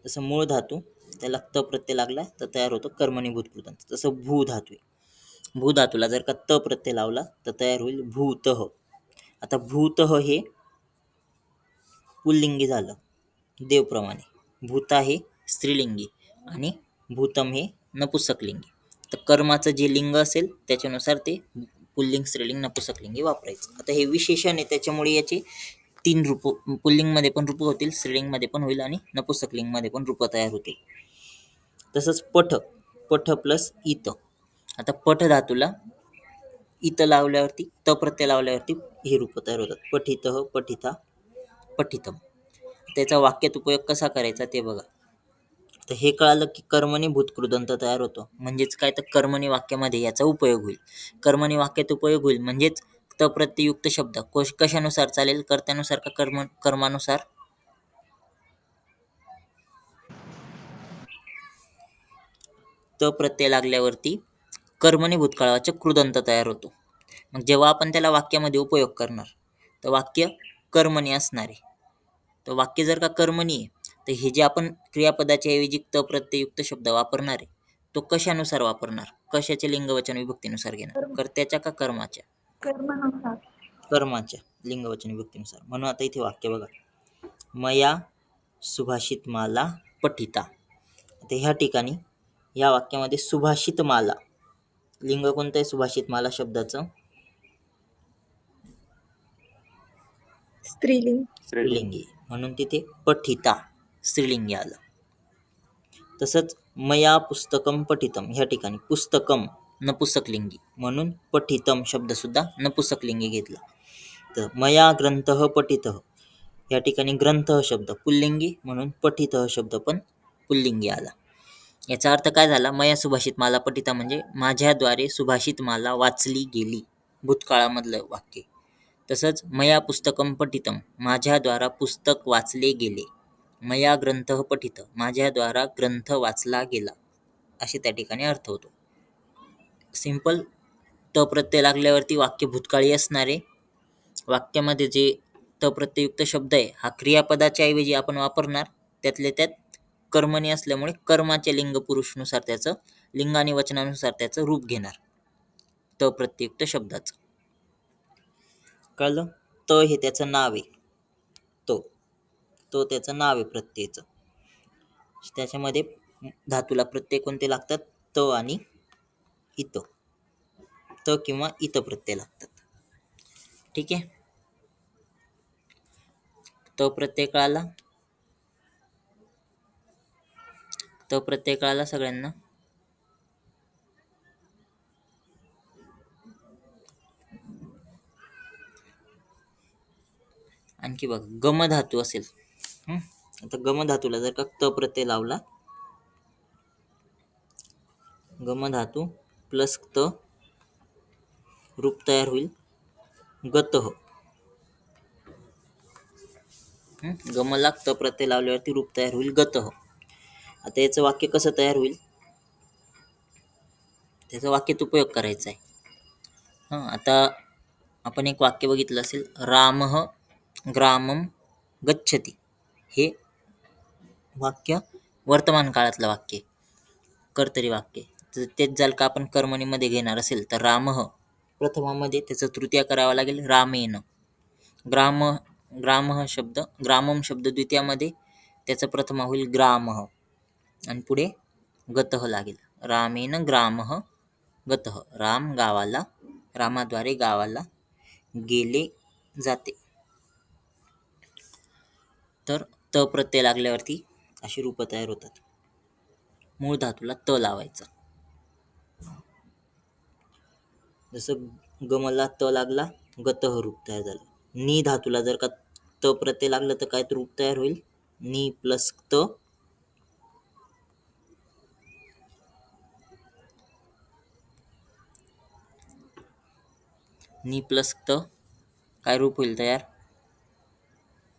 जसं मूळ धातू त्याला त प्रत्यय लागला तर तयार होतो कर्मणीभूत कृदंत. तसं भू धातू आहे, भू धातूला जर का त प्रत्यय लावला तर तयार होईल भूतः. आता भूतः हे पुल्लिंगी झालं देवप्रमाणे, भूता हे स्त्रीलिंगी आणि भूतम हे नपुसकलिंगी. तर कर्माचं जे लिंग असेल त्याच्यानुसार ते पुल्लिंग स्त्रीलिंग नपुसकलिंगी वापरायचं. आता हे विशेषण आहे त्याच्यामुळे याचे 3 रूप, पुल्लिंगमध्ये पण रूप होतील, स्त्रीलिंगमध्ये पण होईल आणि नपुसकलिंगमध्ये पण रूप तयार होतील. तसंच पठ, पठ प्लस इत. आता पठ धातूला इत लावल्यावरती त प्रत्यय लावल्यावरती हे रूप तयार होतात, पठितः पठिता पठितम. त्याचा वाक्यात उपयोग कसा करायचा ते बघा. तर हे कळालं की कर्मणी भूतकृदंत तयार होतो, म्हणजेच काय, तर कर्मणी वाक्यामध्ये याचा उपयोग होईल. कर्मणी वाक्यात उपयोग होईल म्हणजेच त प्रत्ययुक्त शब्द कशानुसार चालेल, कर्त्यानुसार का कर्मानुसार. त प्रत्यय लागल्यावरती कर्मणी भूतकाळाचा कृदंत तयार होतो. मग जेव्हा आपण त्याला वाक्यामध्ये उपयोग करणार तर वाक्य कर्मणी असणार आहे. तर वाक्य जर का कर्मणी आहे तर हे जे आपण क्रियापदाच्या ऐवजी त प्रत्ययुक्त शब्द वापरणार आहे तो कशानुसार वापरणार, कशाच्या लिंगवचन विभक्तीनुसार घेणार, कर्त्याच्या का कर्माच्या, कर्मनुसार. कर्माच्या लिंगवचन विभक्तीनुसार. म्हणून आता इथे वाक्य बघा, मया सुभाषित माला पठिता. आता ह्या ठिकाणी या वाक्यामध्ये सुभाषित माला, लिंग कोणतं आहे सुभाषित माला शब्दाचं, स्त्रीलिंग. स्त्रीलिंगी, म्हणून तिथे पठिता स्त्रीलिंगी आलं. तसंच मया पुस्तकम पठितम, ह्या ठिकाणी पुस्तकम नपुसकलिंगी म्हणून पठितम शब्द सुद्धा नपुसकलिंगी घेतला. तर मया ग्रंथः पठितः, या ठिकाणी ग्रंथ शब्द पुल्लिंगी म्हणून पठितः शब्द पण पुल्लिंगी आला. याचा अर्थ काय झाला, मया सुभाषित माला पठिता म्हणजे माझ्याद्वारे सुभाषित माला वाचली गेली, भूतकाळामधलं वाक्य. तसंच मया पुस्तकम पठितम, माझ्याद्वारा पुस्तक वाचले गेले. मया ग्रंथः पठित, माझ्याद्वारा ग्रंथ वाचला गेला, असे त्या ठिकाणी अर्थ होतो. सिंपल. त प्रत्यय लागल्यावरती वाक्य भूतकाळी असणारे, वाक्यामध्ये जे त प्रत्ययुक्त शब्द आहे हा क्रियापदाच्या ऐवजी आपण वापरणार, त्यातल्या त्यात कर्मणी असल्यामुळे कर्माच्या लिंग पुरुषनुसार त्याचं, लिंग आणि वचनानुसार त्याचं रूप घेणार त प्रत्ययुक्त शब्दाचं. कळलं. त हे त्याचं नाव आहे, तो त्याचं नाव आहे प्रत्ययचं. त्याच्यामध्ये धातूला प्रत्यय कोणते लागतात, त आणि इत, त किंवा इत प्रत्यय लागतात. ठीक आहे. त प्रत्यय कळाला, त प्रत्यय कळाला सगळ्यांना. आणखी बघ, गम धातू असेल, आता गम धातूला जर का त प्रत्यय लावला, गम धातू प्लस त, रूप तयार होईल गतः. गमला त प्रत्यय लावल्यावरती रूप तयार होईल गतः. आता याचं वाक्य कसं तयार होईल, त्याचा वाक्यात उपयोग करायचा आहे. आता आपण एक वाक्य बघितलं असेल, रामः ग्रामम गच्छति. हे वाक्य वर्तमान काळातलं वाक्य, कर्तरी वाक्य. तर तेच जर का आपण कर्मणीमध्ये घेणार असेल तर रामः प्रथमामध्ये त्याचं तृतीय करावं लागेल रामेन. ग्रामः शब्द, ग्रामम शब्द द्वितीयामध्ये त्याचा प्रथमा होईल ग्रामः आणि पुढे गतः लागेल. रामेन ग्रामः गतः, राम गावाला, रामाद्वारे गावाला गेले जाते. तर त प्रत्यय लागल्यावरती अशी रूप तयार होतात. मूळ धातूला त लावायचा. जसं गमला त लागला, गतः रूप तयार झालं. नी धातूला जर का त प्रत्यय लागलं तर काय रूप तयार होईल, नी प्लस त, नी प्लस त काय रूप होईल तयार?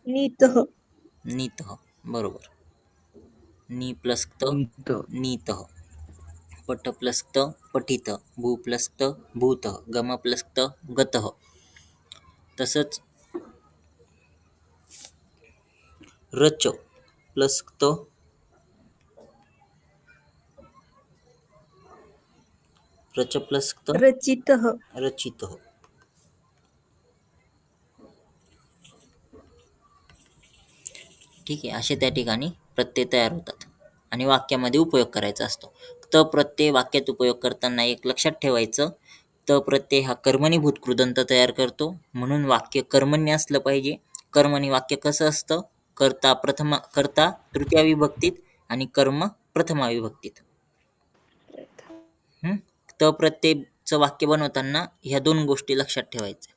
नीतः. नीतः, बरोबर. नी प्लस त नीत. नीतः. पट प्लस त पठित. भू प्लस त भूतः. गम प्लस त गतः. तसंच रच प्लस त रच प्लस त रचितः. रचितः. ठीक आहे, असे त्या ठिकाणी प्रत्यय तयार होतात आणि वाक्यामध्ये उपयोग करायचा असतो. त प्रत्यय वाक्यात उपयोग करताना एक लक्षात ठेवायचं, त प्रत्यय हा कर्मणीभूत कृदंत तयार करतो, म्हणून वाक्य कर्मण्य असलं पाहिजे. कर्मणी वाक्य कसं असतं? कर्ता तृतीया विभक्तीत आणि कर्म प्रथमा विभक्तीत. त प्रत्ययचं वाक्य बनवताना ह्या 2 गोष्टी लक्षात ठेवायच्या.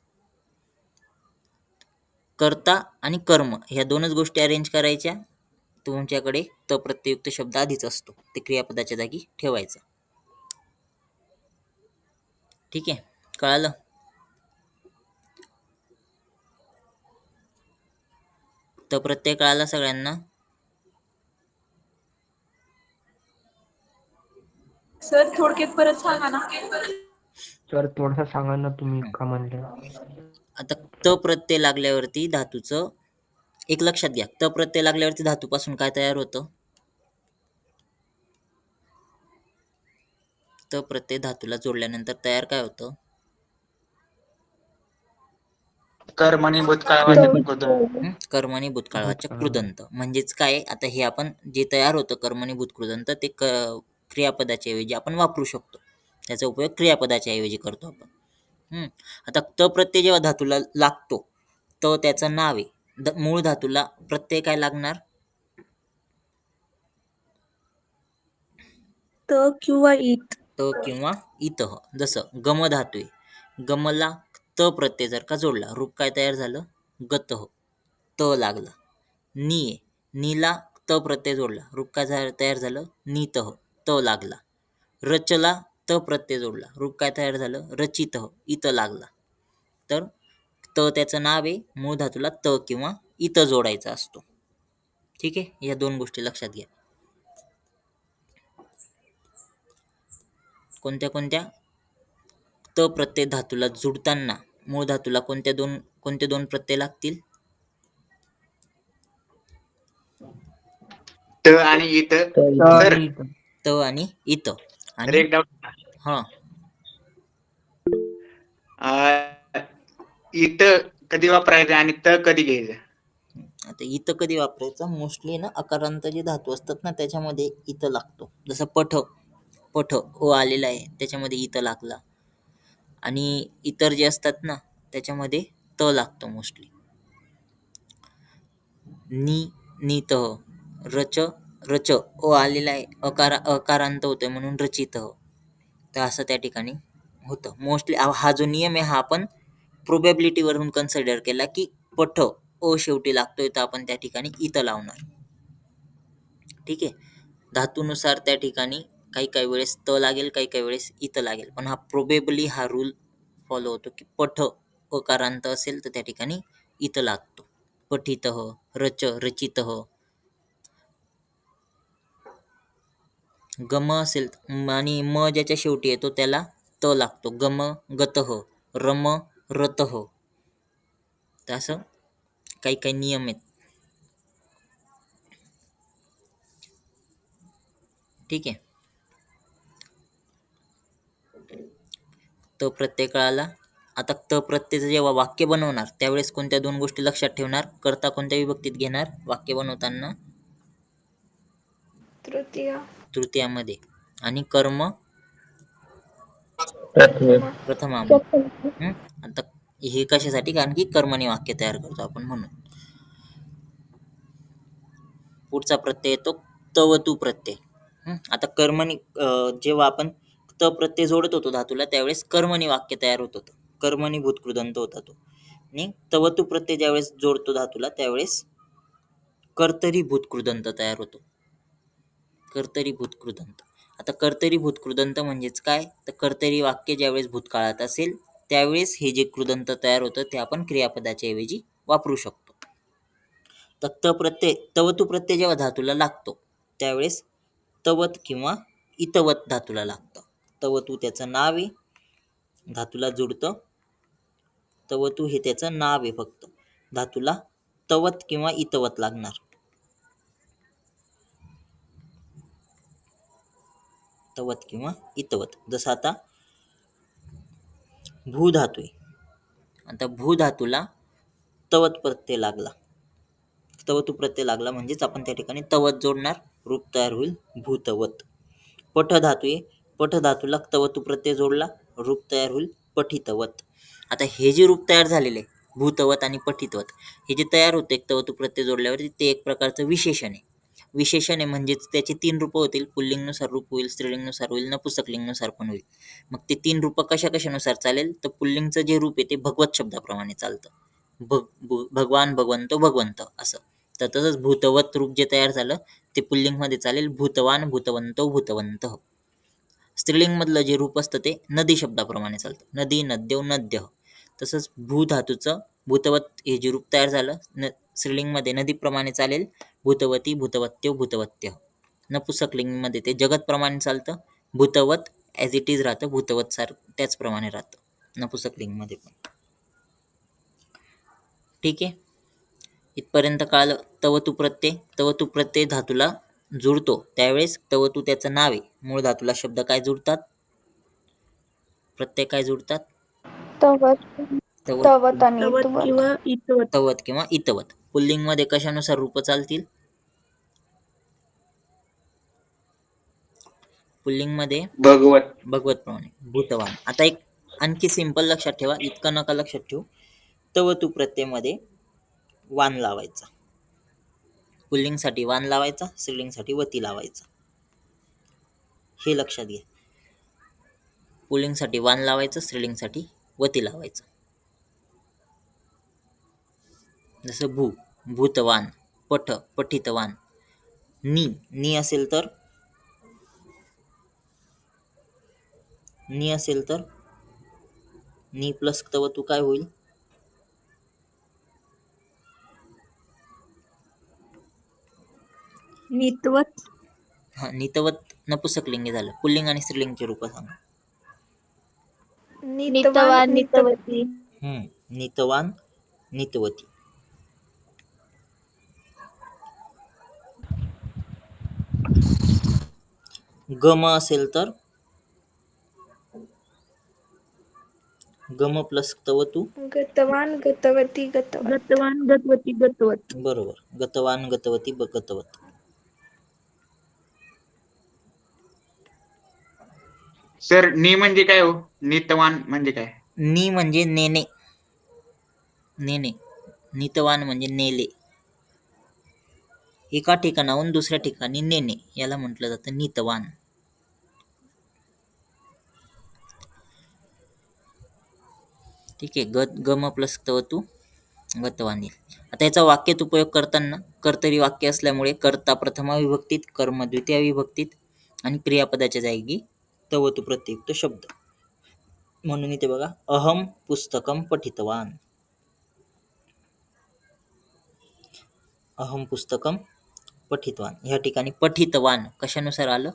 कर्ता आणि कर्म ह्या 2च गोष्टी अरेंज करायच्या. तुमच्याकडे त प्रत्ययुक्त शब्द आधीच असतो, ते क्रियापदाच्या जागी ठेवायचा. ठीक आहे, कळालं? त प्रत्यय कळाला सगळ्यांना? सर थोडक्यात परत सांगा ना. सर थोडासा सांगा ना तुम्ही का म्हणले. आता त प्रत्यय लागल्यावरती धातूचं एक लक्षात घ्या. त प्रत्यय लागल्यावरती धातूपासून काय तयार होतं? त प्रत्यय धातूला जोडल्यानंतर तयार काय होतं? कर्मणी भूतकाळवाचक कर्मणी भूतकाळवाचक भूतकाळ. कृदंत. म्हणजेच काय, आता हे आपण जे तयार होतं कर्मणी भूत कृदंत ते क्रियापदाच्या ऐवजी आपण वापरू शकतो. त्याचा उपयोग क्रियापदाच्या ऐवजी करतो आपण. आता त प्रत्यय जेव्हा धातूला लागतो, त त्याचं नाव आहे. मूळ धातूला प्रत्यय काय लागणार? त किंवा इत. त किंवा इतः. जसं गम धातू आहे, गमला त प्रत्यय जर का जोडला, रूप काय तयार झालं? गतः. त लागला. नी आहे, नीला त प्रत्यय जोडला, रूप काय तयार झालं? नीतः. त लागला. रचला त प्रत्यय जोडला, रूप काय तयार झालं? रचितः. इत लागला. तर त त्याचं नाव आहे, मूळ धातूला त किंवा इत जोडायचा असतो. ठीक आहे, या 2 गोष्टी लक्षात घ्या. कोणत्या त प्रत्यय धातूला जोडताना मूळ धातूला कोणते दोन प्रत्यय लागतील? त आणि इत. सर त आणि इत. सर एक डाऊट. हा, इत कधी वापरायचं आणि त कधी घ्यायचं? आता इत कधी वापरायचं? मोस्टली ना अकारांत जे धातू असतात ना त्याच्यामध्ये इत लागतो. जसं पठ ओ आलेला आहे, त्याच्यामध्ये इत लागला. आणि इतर जे असतात ना त्याच्यामध्ये त लागतो मोस्टली. नीतः. रच ओ आलेला आहे, अकारांत होतोय म्हणून रचितः. तर असं त्या ठिकाणी होतं मोस्टली. हा जो नियम आहे हा आपण प्रोबॅबिलिटी वरून कन्सिडर केला की पठ ओ शेवटी लागतोय, तर आपण त्या ठिकाणी इत लावणार. ठीक आहे, धातूनुसार त्या ठिकाणी काही वेळेस त लागेल, काही वेळेस इत लागेल, पण हा प्रोबेबली हा रूल फॉलो होतो की पठ अकारांत असेल तर त्या ठिकाणी इत लागतो. पठितः, रचितः. गम असेल आणि म ज्याच्या शेवटी येतो त्याला त लागतो. गम गतः, रम रतः. तर असं काही नियम आहेत. ठीक आहे, त प्रत्यय कळाला. आता त प्रत्ययचं जेव्हा वाक्य बनवणार त्यावेळेस कोणत्या 2 गोष्टी लक्षात ठेवणार? कर्ता कोणत्या विभक्तीत घेणार वाक्य बनवताना? तृतीयामध्ये. आणि कर्म प्रथमामध्ये. आता हे कशासाठी? कारण की कर्मणी वाक्य तयार करतो आपण म्हणून. पुढचा प्रत्यय येतो तवतू प्रत्यय. आता कर्मणी जेव्हा आपण त प्रत्यय जोडत होतो धातूला त्यावेळेस कर्मणी वाक्य तयार होत होतं, कर्मणी भूत कृदंत होता तो. आणि तवतू प्रत्यय ज्यावेळेस जोडतो धातूला त्यावेळेस कर्तरी भूत कृदंत तयार होतो. कर्तरी भूत कृदंत. आता कर्तरी भूत कृदंत म्हणजेच काय? तर कर्तरी वाक्य ज्यावेळेस भूतकाळात असेल त्यावेळेस हे जे कृदंत तयार होतं ते आपण क्रियापदाच्या ऐवजी वापरू शकतो. तर तवतू प्रत्यय जेव्हा धातूला लागतो त्यावेळेस तवत किंवा इतवत धातूला लागतं. तवतू त्याचं नाव आहे, धातूला जुडतं. तवतू हे त्याचं नाव आहे फक्त, धातूला तवत किंवा इतवत लागणार. तवत किंवा इतवत. जसं आता भू धातू आहे, आता भू धातूला तवत प्रत्यय लागला, तवतू प्रत्यय लागला म्हणजेच आपण त्या ठिकाणी तवत जोडणार, रूप तयार होईल भूतवत. पठ धातू आहे, पठ धातूला तवतू प्रत्यय जोडला, रूप तयार होईल पठितवत. आता हे जे रूप तयार झालेले आहे भूतवत आणि पठितवत, हे जे तयार होते एक तवतू प्रत्यय जोडल्यावरती ते एक प्रकारचं विशेषण आहे. विशेषण आहे म्हणजेच त्याची 3 रूपं होतील. पुल्लिंगनुसार रूप होईल, स्त्रीलिंगनुसार होईल, नपुंसकलिंगनुसार पण होईल. मग ते 3 रूपं कशानुसार चालेल, तर पुल्लिंगचं जे रूप आहे ते भगवत शब्दाप्रमाणे चालतं. भगवान, भगवंतो, भगवंत असं. तर तसंच भूतवत रूप जे तयार झालं ते पुल्लिंगमध्ये चालेल भूतवान, भूतवंतो, भूतवंत. स्त्रीलिंगमधलं जे रूप असतं ते नदी शब्दाप्रमाणे चालतं, नदी, नद्यो, नद्य. तसंच भू धातूचं भूतवत हे जे रूप तयार झालं स्त्रीलिंगमध्ये नदीप्रमाणे चालेल भूतवती, भूतवत्यो, भूतवत्य. नपुंसकलिंगमध्ये ते जगतप्रमाणे चालतं, भूतवत ॲज इट इज राहतं, भूतवत त्याचप्रमाणे राहतं नपुंसकलिंगमध्ये पण. ठीक आहे, इथपर्यंत कळालं. तवतू प्रत्यय धातूला जुळतो त्यावेळेस तवतू त्याचं नाव आहे. मूळ धातूला शब्द काय जुळतात, प्रत्यय काय जुळतात, तवत तवत आणि तवत इतवत. किंवा इतवत. तवत किंवा इतवत. पुल्लिंगमध्ये कशानुसार रूप चालतील, पुल्लिंगमध्ये भगवत. भगवत प्रमाणे भूतवान. आता एक आणखी सिंपल लक्षात ठेवा, इतकं नका लक्षात ठेवू. तवतू प्रत्ययमध्ये वान लावायचा, पुल्लिंगसाठी वान लावायचा, स्त्रीलिंगसाठी वती लावायचा. हे लक्षात घ्या, पुल्लिंगसाठी वान लावायचं, स्त्रीलिंगसाठी वती लावायचं. जसं भू, भूतवान, पठ, पठितवान. नी असेल तर नी प्लस तवतू काय होईल, नितवत. हा नितवत नपुंसकलिंगी झालं. पुल्लिंग आणि स्त्रीलिंगची रूप सांगा. नितवान, नितवती. नितवान, नितवती. गम असेल तर गम प्लस तवतू गतवान, गतवती, गतवत. गतवान, गतवती, गतवत. बरोबर, गतवान, गतवती, गतवत. सर नी म्हणजे काय हो, नितवान म्हणजे काय? नी म्हणजे नेणे, नितवान म्हणजे नेले, एका ठिकाणाहून दुसऱ्या ठिकाणी नेणे याला म्हटलं जातं नितवान. ठीक आहे, गम प्लस तवतू गतवान येईल. आता याचा वाक्यात उपयोग करताना कर्तरी वाक्य असल्यामुळे कर्ता प्रथमा विभक्तीत, कर्म द्वितीया विभक्तीत आणि क्रियापदाच्या जागी तवतू प्रत्ययुक्त शब्द. म्हणून इथे बघा, अहम पुस्तकम पठितवान, अहम पुस्तकम पठितवान. ह्या ठिकाणी पठितवान कशानुसार आलं,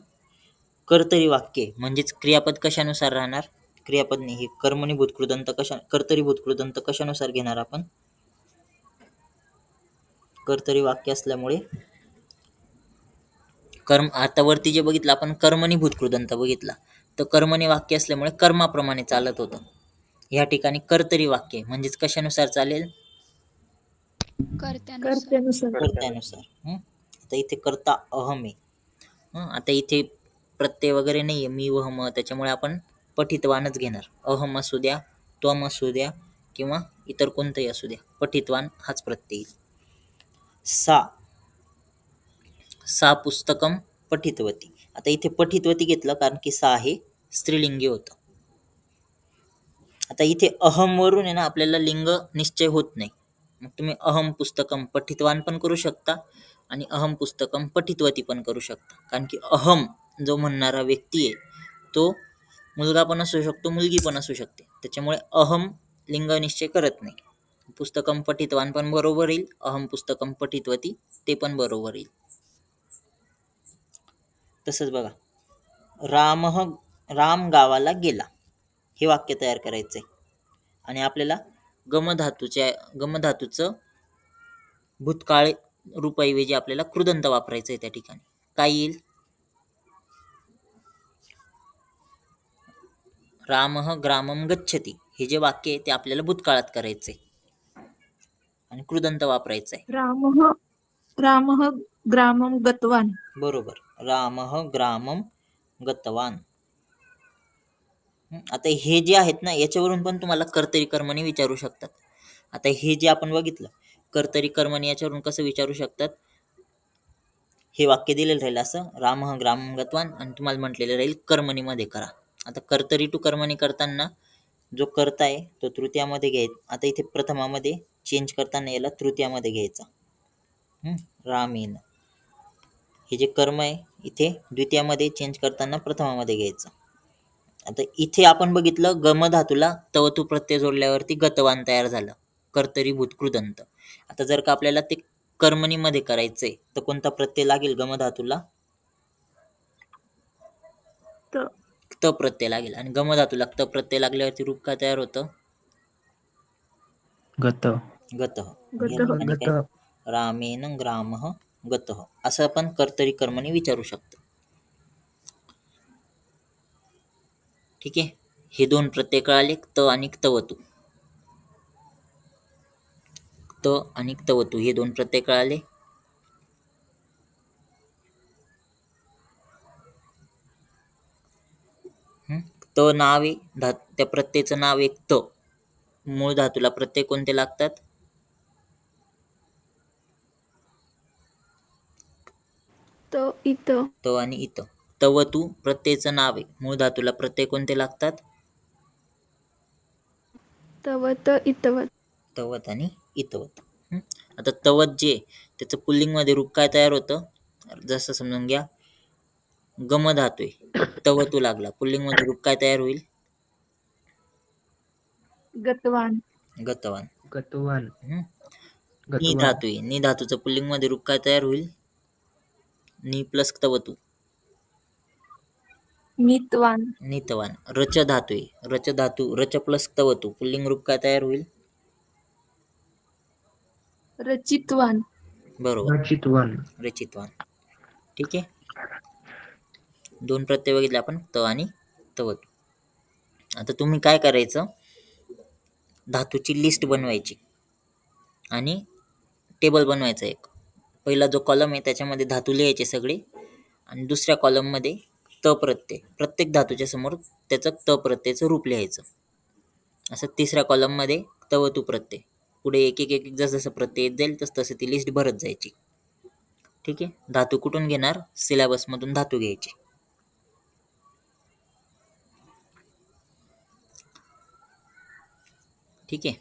कर्तरी वाक्य म्हणजेच क्रियापद कशानुसार राहणार, क्रियापद नाही, हे कर्मणीभूत कृदंत कर्तरीभूत कृदंत कशानुसार घेणार आपण, कर्तरी वाक्य असल्यामुळे आता वरती जे बघितलं आपण कर्मणीभूत कृदंत बघितला, तर कर्मणी वाक्य असल्यामुळे कर्माप्रमाणे चालत होतं. ह्या ठिकाणी कर्तरी वाक्य म्हणजेच कशानुसार चालेल, कर्त्यानुसार. आता इथे कर्ता अहम आहे, आता इथे प्रत्यय वगैरे नाहीये, मी व हम, त्याच्यामुळे आपण पठितवानच घेणार. अहम असू द्या, त्वम असू द्या किंवा इतर कोणतंही असू द्या, पठितवान हाच प्रत्यय येईल. सा पुस्तकम पठितवती. आता इथे पठितवती घेतलं कारण की सा हे स्त्रीलिंगी होतं. आता इथे अहम वरून आहे ना आपल्याला लिंग निश्चय होत नाही, मग तुम्ही अहम पुस्तकम पठितवान पण करू शकता आणि अहम पुस्तकम पठितवती पण करू शकता. कारण की अहम जो म्हणणारा व्यक्ती आहे तो मुलगा पण असू शकतो, मुलगी पण असू शकते. त्याच्यामुळे अहम लिंग निश्चय करत नाही. पुस्तकं पठितवान पण बरोबर येईल, अहम पुस्तकं पठितवती ते पण बरोबर येईल. तसंच बघा, राम गावाला गेला हे वाक्य तयार करायचं आहे. आणि आपल्याला गमधातूचं भूतकाळ रूपाऐवजी आपल्याला कृदंत वापरायचं आहे. त्या ठिकाणी काय येईल? रामः ग्रामं गच्छति हे जे वाक्य आहे ते आपल्याला भूतकाळात करायचंय आणि कृदंत वापरायचा आहे. रामः ग्रामं गतवान. बरोबर, रामः ग्रामं गतवान. आता हे जे आहेत ना, याच्यावरून पण तुम्हाला कर्तरी कर्मणी विचारू शकतात. आता हे जे आपण बघितलं कर्तरी कर्मणी, याच्यावरून कसं विचारू शकतात? हे वाक्य दिलेलं राहील असं, रामः ग्रामं गतवान, आणि तुम्हाला म्हटलेलं राहील कर्मणीमध्ये करा. आता कर्तरी टू कर्मणी करताना जो कर्ता आहे तो तृतीयामध्ये घ्यायचा. आता इथे प्रथमामध्ये चेंज करताना याला तृतीयामध्ये घ्यायचा. रामेन हे जे कर्म आहे इथे द्वितीयामध्ये चेंज करताना प्रथमामध्ये घ्यायचं. आता इथे आपण बघितलं गम धातूला तवतू प्रत्यय जोडल्यावरती गतवान तयार झालं, कर्तरी भूत कृदंत. आता जर का आपल्याला ते कर्मणीमध्ये करायचंय तर कोणता प्रत्यय लागेल? गम धातूला त प्रत्यय लागेल. आणि गम धातूला त प्रत्यय लागल्यावरती रूप काय तयार होतं? गत गतः. गतः. आणि काय? रामेन ग्रामः गतः. असं आपण कर्तरी कर्मणी विचारू शकतो. ठीक आहे, हे दोन प्रत्यय कळाले, त आणि तवतू. त आणि तवतू हे दोन प्रत्यय कळाले. त नाव आहे, त्या प्रत्ययाचं नाव एक त. मूळ धातूला प्रत्यय कोणते लागतात? इत. त आणि इत. तवतू प्रत्ययाचं नाव आहे, मूळ धातूला प्रत्यय कोणते लागतात? तवत इतवत. तवत आणि इतवत. आता तवत जे त्याचं पुल्लिंगमध्ये रूप काय तयार होतं? जसं समजून घ्या, गम धातू आहे, तवतू लागला, पुल्लिंगमध्ये रूप काय तयार होईल? गतवान. गतवान. गतवान. नि धातू आहे, नि धातूचं पुल्लिंगमध्ये रूप काय तयार होईल? नि प्लस तवतू, नीतवान. नितवान. रच धातू आहे, रच धातू, रच प्लस तवतू, पुल्लिंग रूप काय तयार होईल? रचितवान. बरोबर, रचितवान. रचितवान. ठीक आहे, दोन प्रत्यय बघितले आपण, त आणि तवतू. आता तुम्ही काय करायचं, धातूची लिस्ट बनवायची आणि टेबल बनवायचा एक. पहिला जो कॉलम आहे त्याच्यामध्ये धातू लिहायचे सगळे, आणि दुसऱ्या कॉलममध्ये त प्रत्यय, प्रत्येक धातूच्या समोर त्याचं त प्रत्ययाचं रूप लिहायचं. असं तिसऱ्या कॉलममध्ये तवतू प्रत्यय, पुढे एक एक एक जसं जसं प्रत्यय येत जाईल तसं ती लिस्ट भरत जायची. ठीक आहे, धातू कुठून घेणार? सिलेबसमधून धातू घ्यायची. ठीक आहे,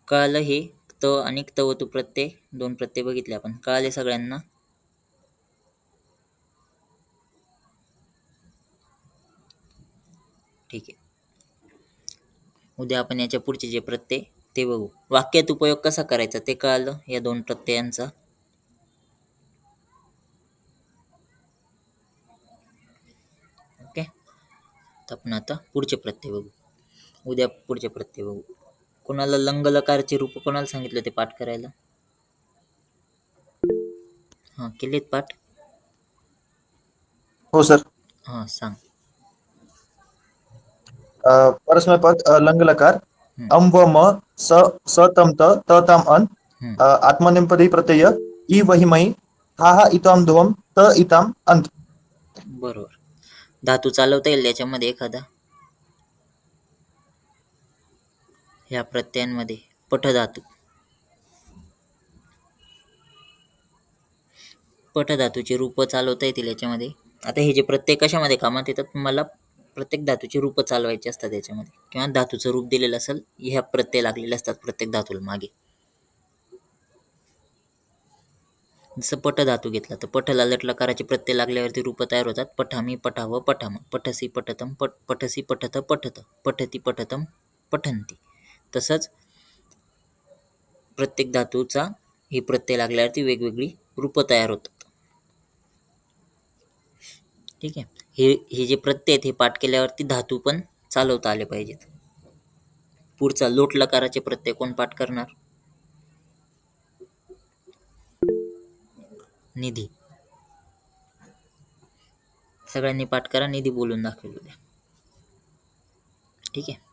कळालं? हे त आणि तवतू प्रत्यय, दोन प्रत्यय बघितले आपण, कळाले सगळ्यांना? ठीक आहे, उद्या आपण याच्या पुढचे जे प्रत्यय ते बघू. वाक्यात उपयोग कसा करायचा ते कळालं या दोन प्रत्ययांचा. ओके, तर आपण आता पुढचे प्रत्यय बघू, उद्या पुढचे प्रत्यय बघू. कोणाला लंगलकारचे रूप कोणाला सांगितलं ते पाठ करायला? हां, केलेत पाठ? हो सर. हां, सांग. परस्मैपद लंग लकार, अम व म स तम त ताम अन, आत्मनेपदी प्रत्यय ई वही मई, हा इताम ध्वम त इताम अंत. बरोबर. धातू चालवता येईल याच्यामध्ये एखादा? ह्या प्रत्ययांमध्ये पठधातू, पठधातूची रूप चालवता येतील याच्यामध्ये. आता हे जे प्रत्यय कशामध्ये कामात येतात? तुम्हाला प्रत्येक धातूची रूप चालवायची असतात याच्यामध्ये, किंवा धातूचं रूप दिलेलं असेल, ह्या प्रत्यय लागलेले असतात प्रत्येक धातूला मागे. जसं पट धातू घेतला तर पठला लट लकाराचे प्रत्यय लागल्यावरती रूप तयार होतात. पठामी, पठाव, पठाम, पठसी, पठतम, पठसी, पठत, पठत, पठती, पठतम, पठंती. तसंच प्रत्येक धातूचा हे प्रत्यय लागल्यावरती वेगवेगळी रूप तयार होतात. ठीक आहे. हे जे प्रत्यय आहेत हे पाठ केल्यावरती धातू पण चालवता आले पाहिजेत. पुढचा लोट लकाराचे प्रत्यय कोण पाठ करणार? निधी. सगळ्यांनी पाठ करा. निधी बोलून दाखवेल उद्या. ठीक आहे.